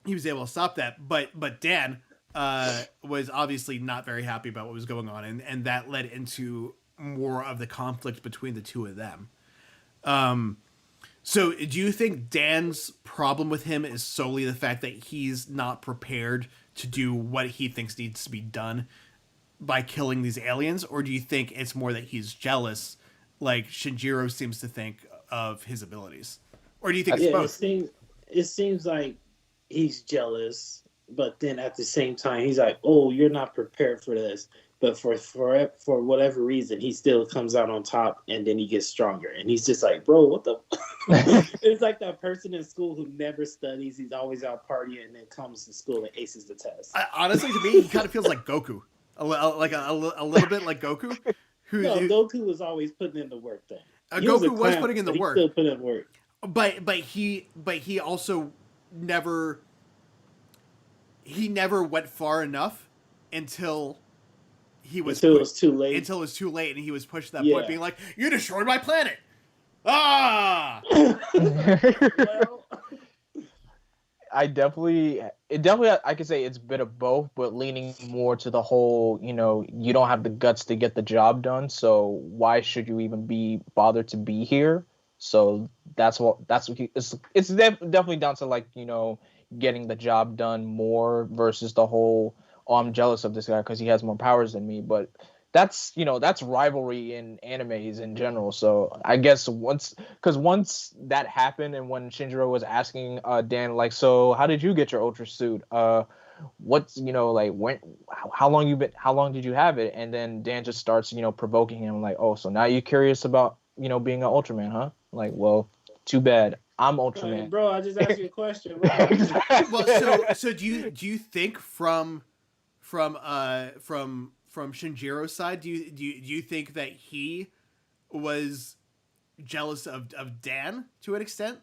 he was able to stop that. But Dan was obviously not very happy about what was going on, and that led into more of the conflict between the two of them. So do you think Dan's problem with him is solely the fact that he's not prepared to do what he thinks needs to be done by killing these aliens, or do you think it's more that he's jealous, like Shinjiro seems to think of his abilities, or do you think it's both? It seems like he's jealous, but then at the same time, he's like, "Oh, you're not prepared for this." But for whatever reason, he still comes out on top, and then he gets stronger. And he's just like, "Bro, what the?" It's like that person in school who never studies. He's always out partying, and then comes to school and aces the test. Honestly, to me, he kind of feels like Goku, a little bit like Goku. Goku was always putting in the work. Then Goku was putting in the work. He still put in work. But he also never went far enough until it was too late. Until it was too late, and he was pushed to that point, being like, "You destroyed my planet!" Ah. Well, I could say it's a bit of both, but leaning more to the whole, you don't have the guts to get the job done, so why should you even be bothered to be here? So that's what it's definitely down to, like, getting the job done more versus the whole, oh, I'm jealous of this guy because he has more powers than me. But that's rivalry in animes in general. So I guess once that happened, and when Shinjiro was asking Dan, like, so how did you get your ultra suit? What's, like, when, how long did you have it? And then Dan just starts, provoking him, like, oh, so now you're curious about, being an Ultraman, huh? Like, well, too bad. I'm Ultraman. Bro, I just asked you a question. Exactly. Well, so do you think from Shinjiro's side, do you think that he was jealous of Dan to an extent?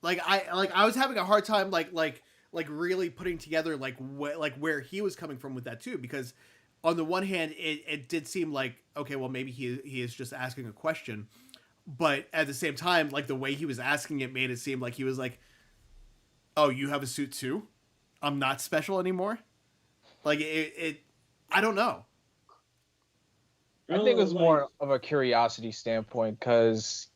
I was having a hard time like really putting together where he was coming from with that too, because on the one hand it did seem like, okay, well, maybe he is just asking a question, but at the same time, like, the way he was asking it made it seem like he was like, oh, you have a suit too? I'm not special anymore? Like, I don't know. I think it was more of a curiosity standpoint, because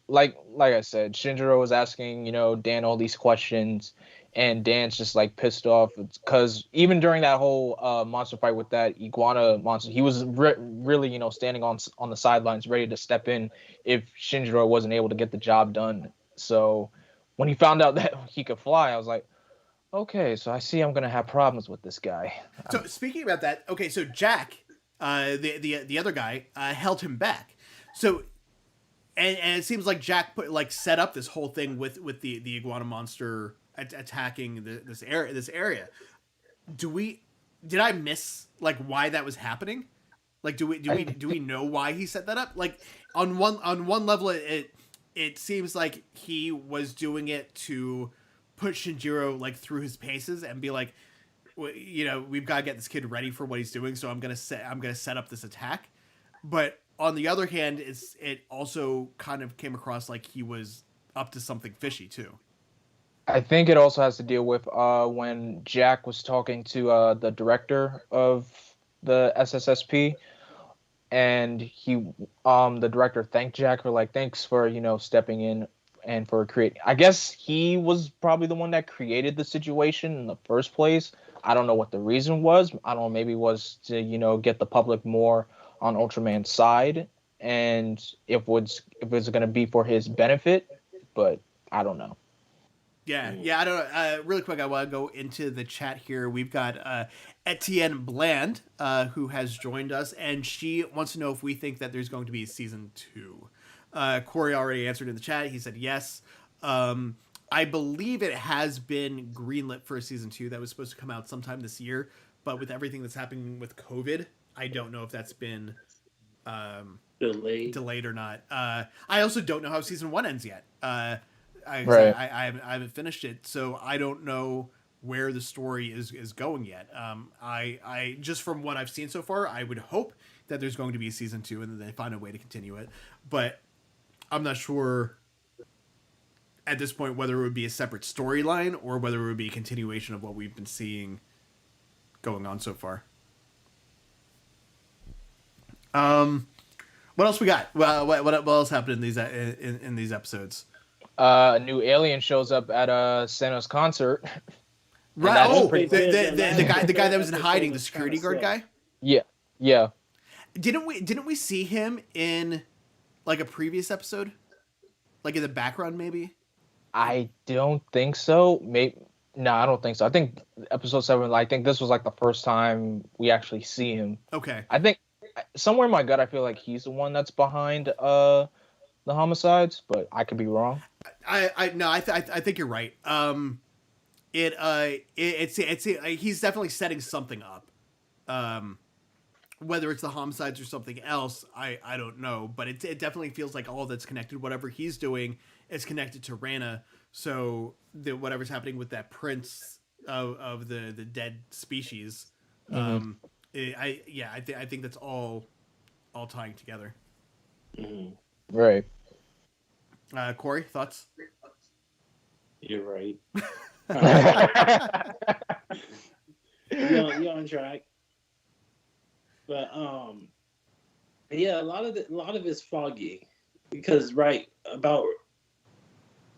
like I said, Shinjiro was asking, Dan all these questions, and Dan's just, like, pissed off because even during that whole monster fight with that iguana monster, he was really, standing on the sidelines ready to step in if Shinjiro wasn't able to get the job done. So when he found out that he could fly, I was like, okay, so I see I'm gonna have problems with this guy. So speaking about that, okay, so Jack, the other guy, held him back. So, and it seems like Jack set up this whole thing with the iguana monster attacking this area. Did I miss, like, why that was happening? Like, do we know why he set that up? Like, on one level, it seems like he was doing it to put Shinjiro, like, through his paces and be like, we've got to get this kid ready for what he's doing, so I'm gonna set up this attack. But on the other hand, it also kind of came across like he was up to something fishy too. I think it also has to deal with when Jack was talking to the director of the SSSP, and the director thanked Jack for, like, thanks for, stepping in and for creating. I guess he was probably the one that created the situation in the first place. I don't know what the reason was. I don't know, maybe it was to, get the public more on Ultraman's side, and if it's going to be for his benefit, but I don't know. Yeah, I don't know. Really quick, I want to go into the chat here. We've got Etienne Bland, who has joined us, and she wants to know if we think that there's going to be a season 2. Corey already answered in the chat. He said yes. I believe it has been greenlit for a season 2 that was supposed to come out sometime this year, but with everything that's happening with COVID, I don't know if that's been delayed or not. I also don't know how season 1 ends yet. I haven't finished it, so I don't know where the story is going yet. I just from what I've seen so far, I would hope that there's going to be a season 2 and then they find a way to continue it. But I'm not sure at this point whether it would be a separate storyline or whether it would be a continuation of what we've been seeing going on so far. What else we got? What else happened in these episodes? A new alien shows up at Senna's concert. Right. Oh, the guy that was in hiding, the security guard guy. Yeah. Didn't we see him in, like, a previous episode, like in the background maybe? I don't think so. No, I don't think so. I think episode 7. I think this was like the first time we actually see him. Okay. I think somewhere in my gut, I feel like he's the one that's behind the homicides, but I could be wrong. I think you're right. It's he's definitely setting something up. Whether it's the homicides or something else, I don't know, but it definitely feels like all that's connected. Whatever he's doing is connected to Rena. So whatever's happening with that prince of the dead species, I think that's all tying together. Mm-hmm. Right. Corey, thoughts? You're right. You're on track. But yeah, a lot of it's foggy because about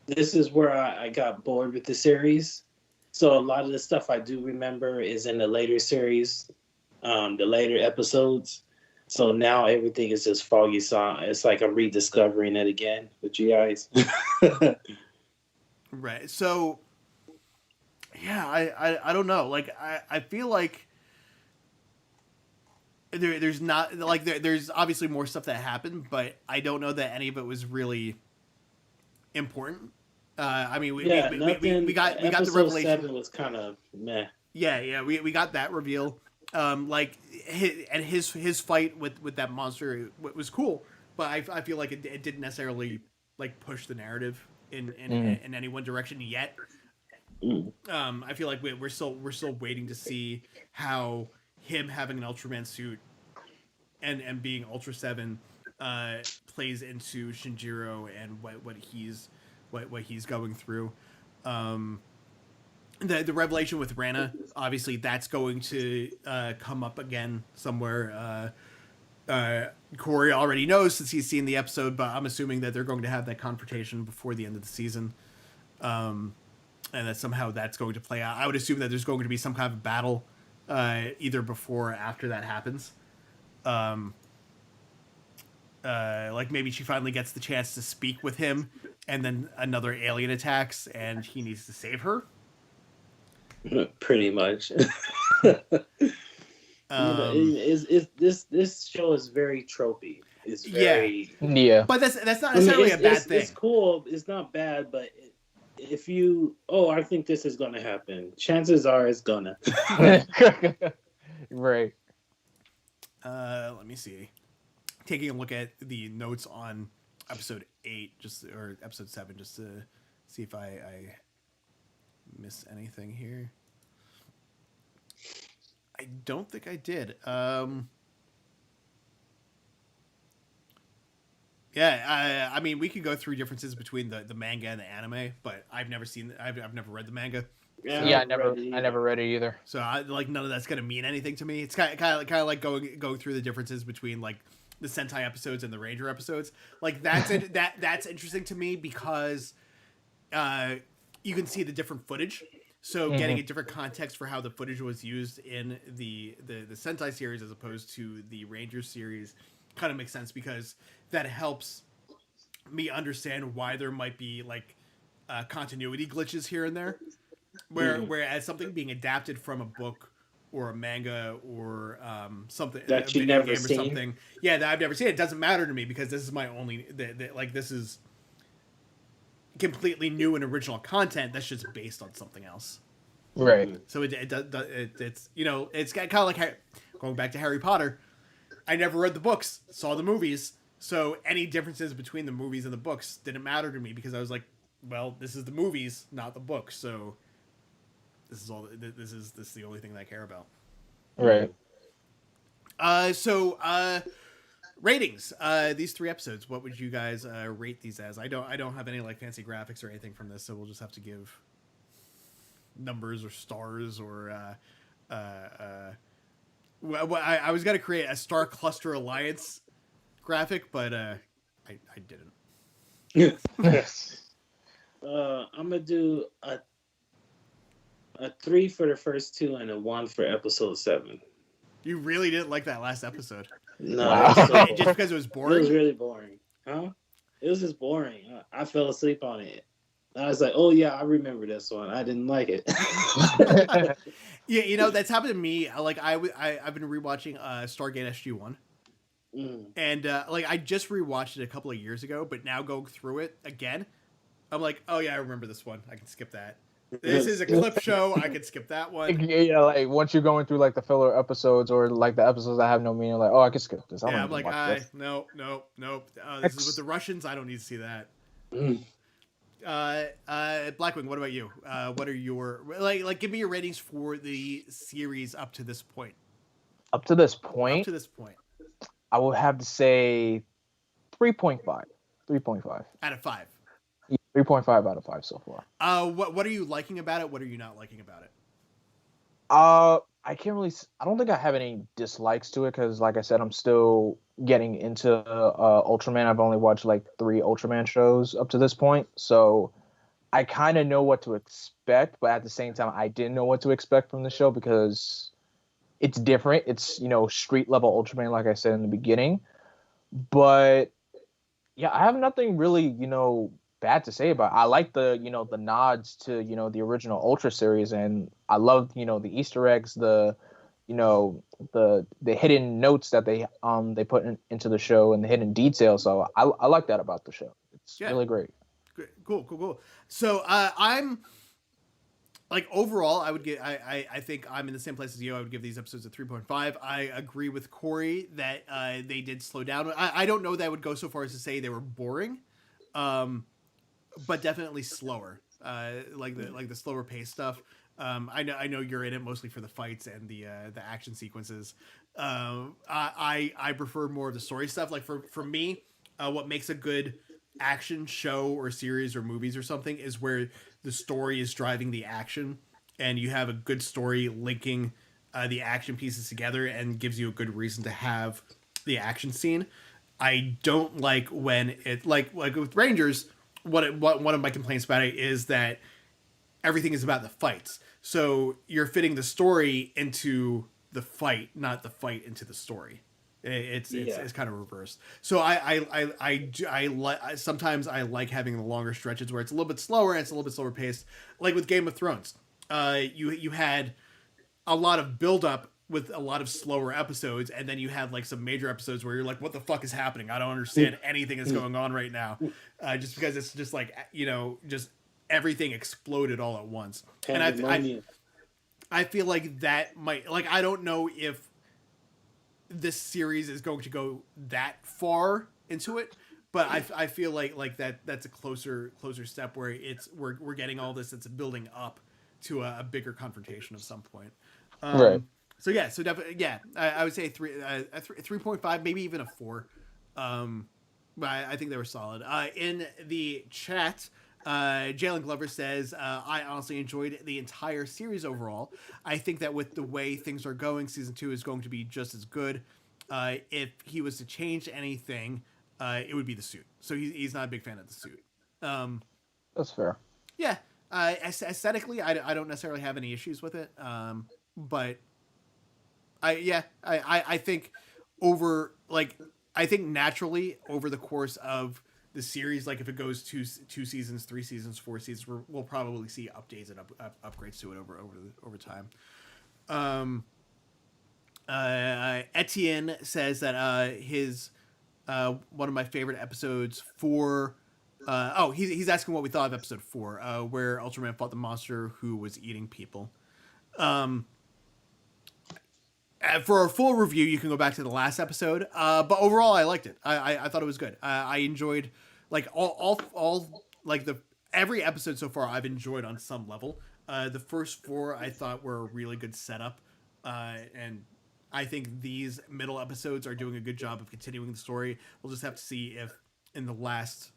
this is where I got bored with the series. So a lot of the stuff I do remember is in the later series, the later episodes. So now everything is just foggy. So it's like I'm rediscovering it again with you guys. Right. So yeah, I don't know. Like I feel like there's not like there's obviously more stuff that happened, but I don't know that any of it was really important. I mean, we got the revelation. 7 was kind of meh. Yeah, we got that reveal. Like his fight with that monster was cool, but I feel like it didn't necessarily like push the narrative in any one direction yet. I feel like we're still waiting to see how him having an Ultraman suit and being Ultra 7 plays into Shinjiro and what he's going through. The revelation with Rena, obviously that's going to come up again somewhere. Corey already knows since he's seen the episode, but I'm assuming that they're going to have that confrontation before the end of the season. And that somehow that's going to play out. I would assume that there's going to be some kind of battle either before or after that happens. Like maybe she finally gets the chance to speak with him, and then another alien attacks, and he needs to save her. Pretty much. This show is very tropey. It's very But that's not necessarily a bad thing. It's cool. It's not bad, but if you I think this is gonna happen. Chances are it's gonna. Right. Let me see. Taking a look at the notes on episode 8, or episode 7, just to see if I miss anything here. I don't think I did. Yeah, I mean, we could go through differences between the manga and the anime, but I've never read the manga. Yeah, I never read it either. So none of that's gonna mean anything to me. It's kind of like going through the differences between like the Sentai episodes and the Ranger episodes. Like that's interesting to me because you can see the different footage. So getting a different context for how the footage was used in the Sentai series as opposed to the Ranger series kind of makes sense, because that helps me understand why there might be like continuity glitches here and there. Whereas something being adapted from a book or a manga or something that you never seen, or something, that I've never seen, it doesn't matter to me because this is my only this is completely new and original content that's just based on something else. Right. So it's it's kind of like going back to Harry Potter. I never read the books, saw the movies, so any differences between the movies and the books didn't matter to me because I was like, well, this is the movies, not the books, so this is all. This is the only thing that I care about. Right. So ratings. These 3 episodes. What would you guys rate these as? I don't have any like fancy graphics or anything from this, so we'll just have to give numbers or stars or. I was gonna create a Star Cluster Alliance graphic, but I didn't. I'm gonna do a 3 for the first 2 and a 1 for episode 7. You really didn't like that last episode? No, wow. Just because it was boring. It was really boring, huh? It was just boring. I fell asleep on it. I was like, oh yeah, I remember this one. I didn't like it. Yeah, you know, that's happened to me. Like I've been rewatching Stargate SG-1. And like I just rewatched it a couple of years ago, but now going through it again, I'm like, oh yeah, I remember this one. I can skip that. This is a clip show. I can skip that one. Yeah, like once you're going through like the filler episodes or like the episobles that have no meaning, like, oh, I can skip this. I don't Yeah, I'm need to like, watch this. nope. This is with the Russians. I don't need to see that. Blackwing, what about you? What are your like? Give me your ratings for the series up to this point. Up to this point, I would have to say 3.5. 3.5 out of 5. 3.5 out of 5 so far. What are you liking about it? What are you not liking about it? I can't really. I don't think I have any dislikes to it because, like I said, I'm still getting into Ultraman. I've only watched like 3 Ultraman shows up to this point, so I kind of know what to expect. But at the same time, I didn't know what to expect from the show because it's different. It's, you know, street level Ultraman, like I said in the beginning. But yeah, I have nothing really, you know, bad to say about it. I like the, you know, the nods to, you know, the original Ultra series, and I love, you know, the Easter eggs, the, you know, the hidden notes that they put into the show and the hidden details. So I like that about the show. It's really great. Cool. So I'm like, overall, I would get. I think I'm in the same place as you. I would give these episodes a 3.5. I agree with Corey that they did slow down. I don't know that I would go so far as to say they were boring, but definitely slower. Like the slower pace stuff. I know you're in it mostly for the fights and the action sequences. I prefer more of the story stuff. Like for me, what makes a good action show or series or movies or something is where the story is driving the action and you have a good story linking the action pieces together and gives you a good reason to have the action scene. I don't like when it like with Rangers. What one of my complaints about it is that everything is about the fights. So you're fitting the story into the fight, not the fight into the story. It's kind of reversed. So I sometimes I like having the longer stretches where it's a little bit slower and it's a little bit slower paced. Like with Game of Thrones, you had a lot of build up with a lot of slower episodes, and then you had like some major episodes where you're like, what the fuck is happening? I don't understand anything that's going on right now. Just because it's just like, you know, just everything exploded all at once. And I feel like that might, like, I don't know if this series is going to go that far into it, but I feel like that's a closer step where we're getting all this that's building up to a bigger confrontation of some point. Right. So yeah, so definitely, yeah, I would say 3.5, maybe even a 4. But I think they were solid. In the chat, Jalen Glover says, I honestly enjoyed the entire series overall. I think that with the way things are going, season 2 is going to be just as good. If he was to change anything, it would be the suit. So he's not a big fan of the suit. That's fair. Yeah. Aesthetically, I don't necessarily have any issues with it. But I think I think naturally over the course of the series, like if it goes 2 seasons, 3 seasons, 4 seasons, we'll probably see updates and upgrades to it over time. Etienne says that his one of my favorite episodes for he's asking what we thought of episode 4, where Ultraman fought the monster who was eating people. For a full review, you can go back to the last episode. But overall, I liked it. I thought it was good. I enjoyed like all like every episode so far. I've enjoyed on some level. The first 4 I thought were a really good setup, and I think these middle episodes are doing a good job of continuing the story. We'll just have to see if in the last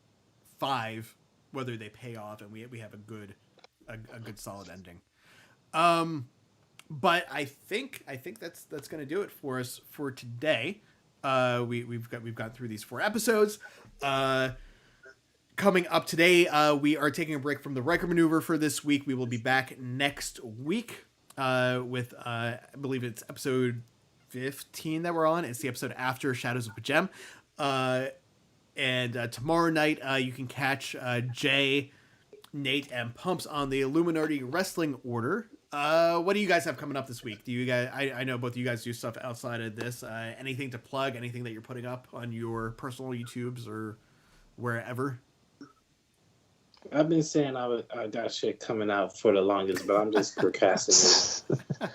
5 whether they pay off and we have a good solid ending. But I think that's going to do it for us for today. We've got through these 4 episodes. Coming up today, we are taking a break from the Riker maneuver for this week. We will be back next week with I believe it's episode 15 that we're on. It's the episode after Shadows of Pajem. And tomorrow night, you can catch Jay Nate and Pumps on the Illuminerdi Wrestling Order. What do you guys have coming up this week? Do you guys? I know both of you guys do stuff outside of this. Anything to plug? Anything that you're putting up on your personal YouTubes or wherever? I've been saying I got shit coming out for the longest, but I'm just procrastinating.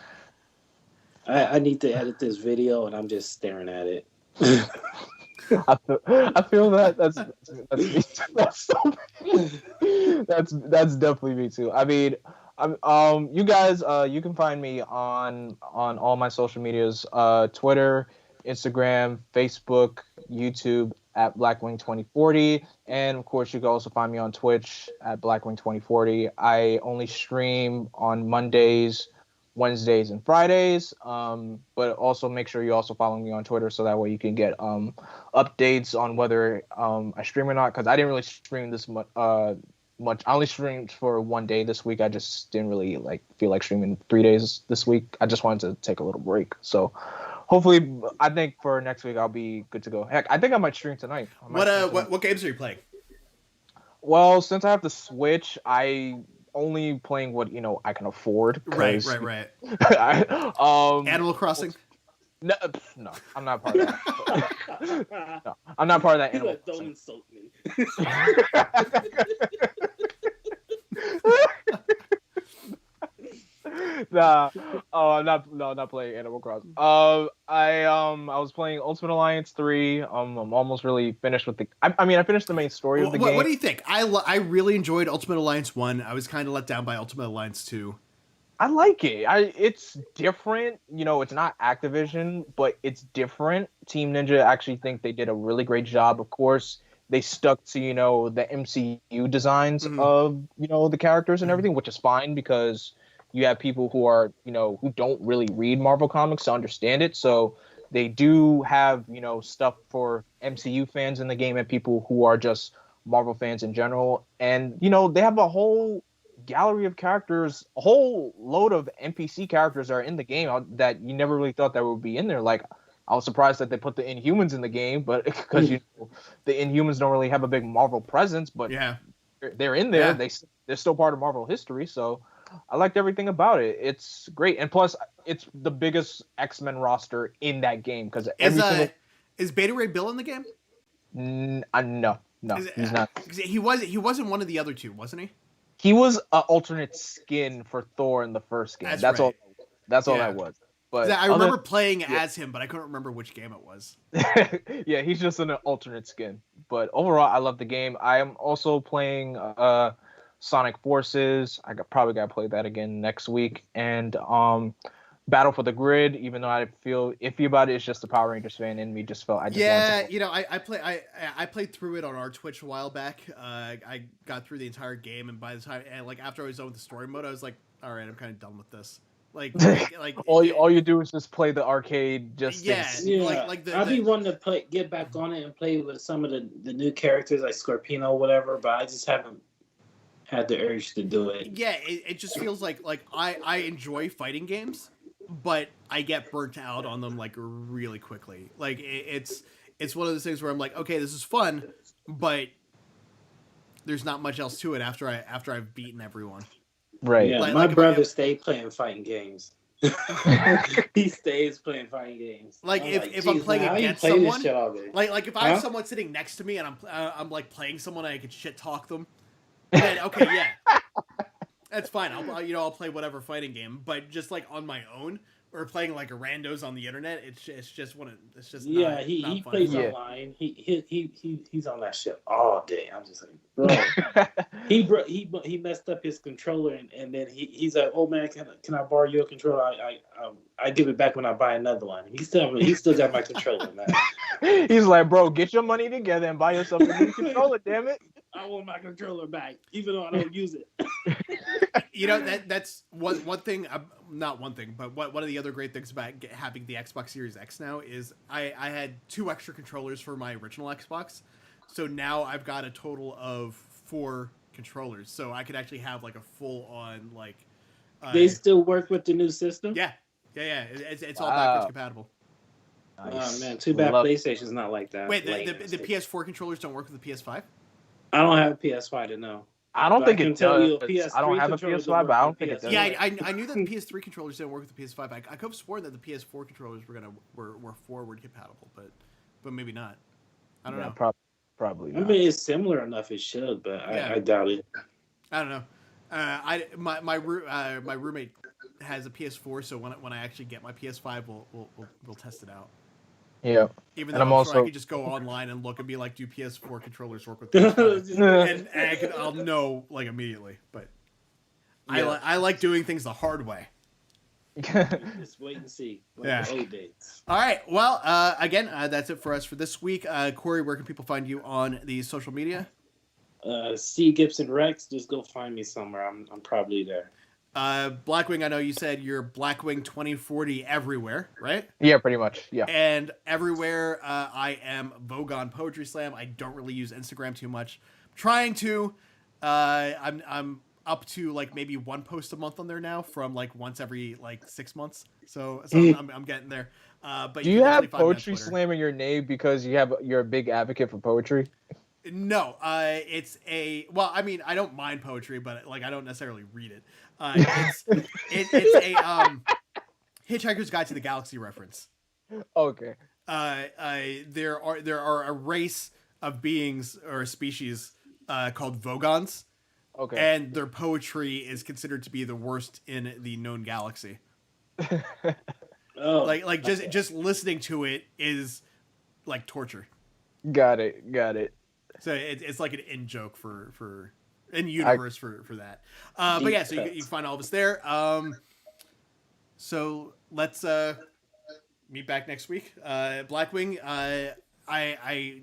I need to edit this video, and I'm just staring at it. I feel that that's me too. That's definitely me too. I mean, you guys, you can find me on all my social medias, Twitter, Instagram, Facebook, YouTube at Blackwing2040, and of course you can also find me on Twitch at Blackwing2040. I only stream on Mondays, Wednesdays, and Fridays, but also make sure you also follow me on Twitter so that way you can get updates on whether I stream or not, because I didn't really stream this much. I only streamed for one day this week. I just didn't really feel like streaming 3 days this week. I just wanted to take a little break. So hopefully, I think for next week I'll be good to go. Heck, I think I might stream tonight. What games are you playing? Well, since I have the Switch, I only playing what I can afford. Right. Animal Crossing. No, I'm not part of that. No, I'm not part of that. Animal Don't insult me. Nah, I'm not playing Animal Crossing. I was playing Ultimate Alliance 3. I'm almost really finished with the. I finished the main story of the game. What do you think? I really enjoyed Ultimate Alliance 1. I was kind of let down by Ultimate Alliance 2. I like it. It's different. It's not Activision, but it's different. Team Ninja actually think they did a really great job. Of course, they stuck to the MCU designs of the characters and everything, which is fine because you have people who are who don't really read Marvel comics to understand it. So they do have stuff for MCU fans in the game and people who are just Marvel fans in general. And they have a whole gallery of characters, a whole load of NPC characters are in the game that you never really thought that would be in there. Like, I was surprised that they put the Inhumans in the game, but because the Inhumans don't really have a big Marvel presence, but yeah, they're in there. Yeah. They're still part of Marvel history, so I liked everything about it. It's great, and plus, it's the biggest X-Men roster in that game because is Beta Ray Bill in the game? No, he's not. He wasn't one of the other two, wasn't he? He was an alternate skin for Thor in the first game. That's right. all that was. But I remember playing as him, but I couldn't remember which game it was. Yeah, he's just an alternate skin. But overall, I love the game. I am also playing Sonic Forces. Probably got to play that again next week. And Battle for the Grid, even though I feel iffy about it, it's just the Power Rangers fan in me just felt I played through it on our Twitch a while back. I got through the entire game, and by the time after I was done with the story mode, I was like, all right, I'm kind of done with this. Like all you do is just play the arcade. I'd be wanting to get back on it and play with some of the new characters like Scorpino or whatever, but I just haven't had the urge to do it. Yeah, it just feels like I enjoy fighting games, but I get burnt out on them really quickly. Like it's one of those things where I'm like, okay, this is fun, but there's not much else to it after I've beaten everyone. Right. Yeah, my brother stayed playing fighting games. He stays playing fighting games. If I'm playing against someone, like if I have someone sitting next to me and I'm playing someone and I can shit talk them, then okay, yeah, that's fine. I'll play whatever fighting game, but just on my own or playing a randos on the internet, it's just he plays online. He's on that shit all day. I'm just like, bro. he messed up his controller and then he's like, oh man, can I borrow your controller? I give it back when I buy another one. He still got my controller, man. He's like, bro, get your money together and buy yourself a new controller, damn it. I want my controller back, even though I don't use it. That's one thing. Not one thing, but one of the other great things about having the Xbox Series X now is I had 2 extra controllers for my original Xbox, so now I've got a total of 4 controllers. So I could actually have a full on they still work with the new system. Yeah. It's all backwards compatible. Nice. Oh man, too bad PlayStation's not like that. Wait, the PS4 controllers don't work with the PS5? I don't have a PS5 to know. I don't But think I can it tell you a does. PS3 I don't have a controller PS5, don't but I don't work think with it does. Yeah, PS4. I knew that the PS3 controllers didn't work with the PS5. I could have sworn that the PS4 controllers were forward compatible, but maybe not. I don't know. Probably I not. mean, it's similar enough. It should, but Yeah. I doubt it. I don't know. My roommate has a PS4, so when I actually get my PS5, we'll test it out. Yeah. Even And though I'm I'm also sure I could just go online and look and be like, do PS4 controllers work with PS5? and I'll know like immediately. But Yeah. I like doing things the hard way. Just wait and see. Like Yeah. the old days. All right. Well, again, that's it for us for this week. Corey, where can people find you on the social media? C Gibson Rex. Just go find me somewhere. I'm probably there. Blackwing, I know you said you're Blackwing 2040 everywhere, right? Yeah, pretty much. Yeah. And everywhere, I am Vogon Poetry Slam. I don't really use Instagram too much. I'm trying to. I'm up to like maybe one post a month on there now, from like once every like 6 months. So I'm getting there. But Do you have Poetry Slam in your name because you're a big advocate for poetry? No, it's a, well, I mean, I don't mind poetry, but like I don't necessarily read it. It's a Hitchhiker's Guide to the Galaxy reference. Okay. There are a race of beings or a species called Vogons. Okay. And their poetry is considered to be the worst in the known galaxy. Oh, Like just listening to it is like torture. Got it. So it's like an in joke for in universe for that. But yeah, so you can find all of us there. So let's meet back next week. Blackwing, I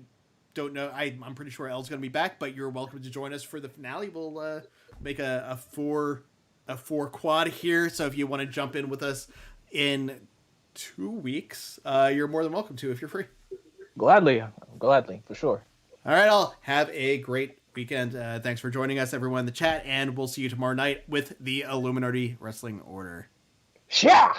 don't know. I'm pretty sure Elle's gonna be back, but you're welcome to join us for the finale. We'll make a four quad here. So if you want to jump in with us in 2 weeks, you're more than welcome to if you're free. Gladly, for sure. All right, all. Have a great weekend. Thanks for joining us, everyone in the chat, and we'll see you tomorrow night with the Illuminerdi Wrestling Order. Yeah.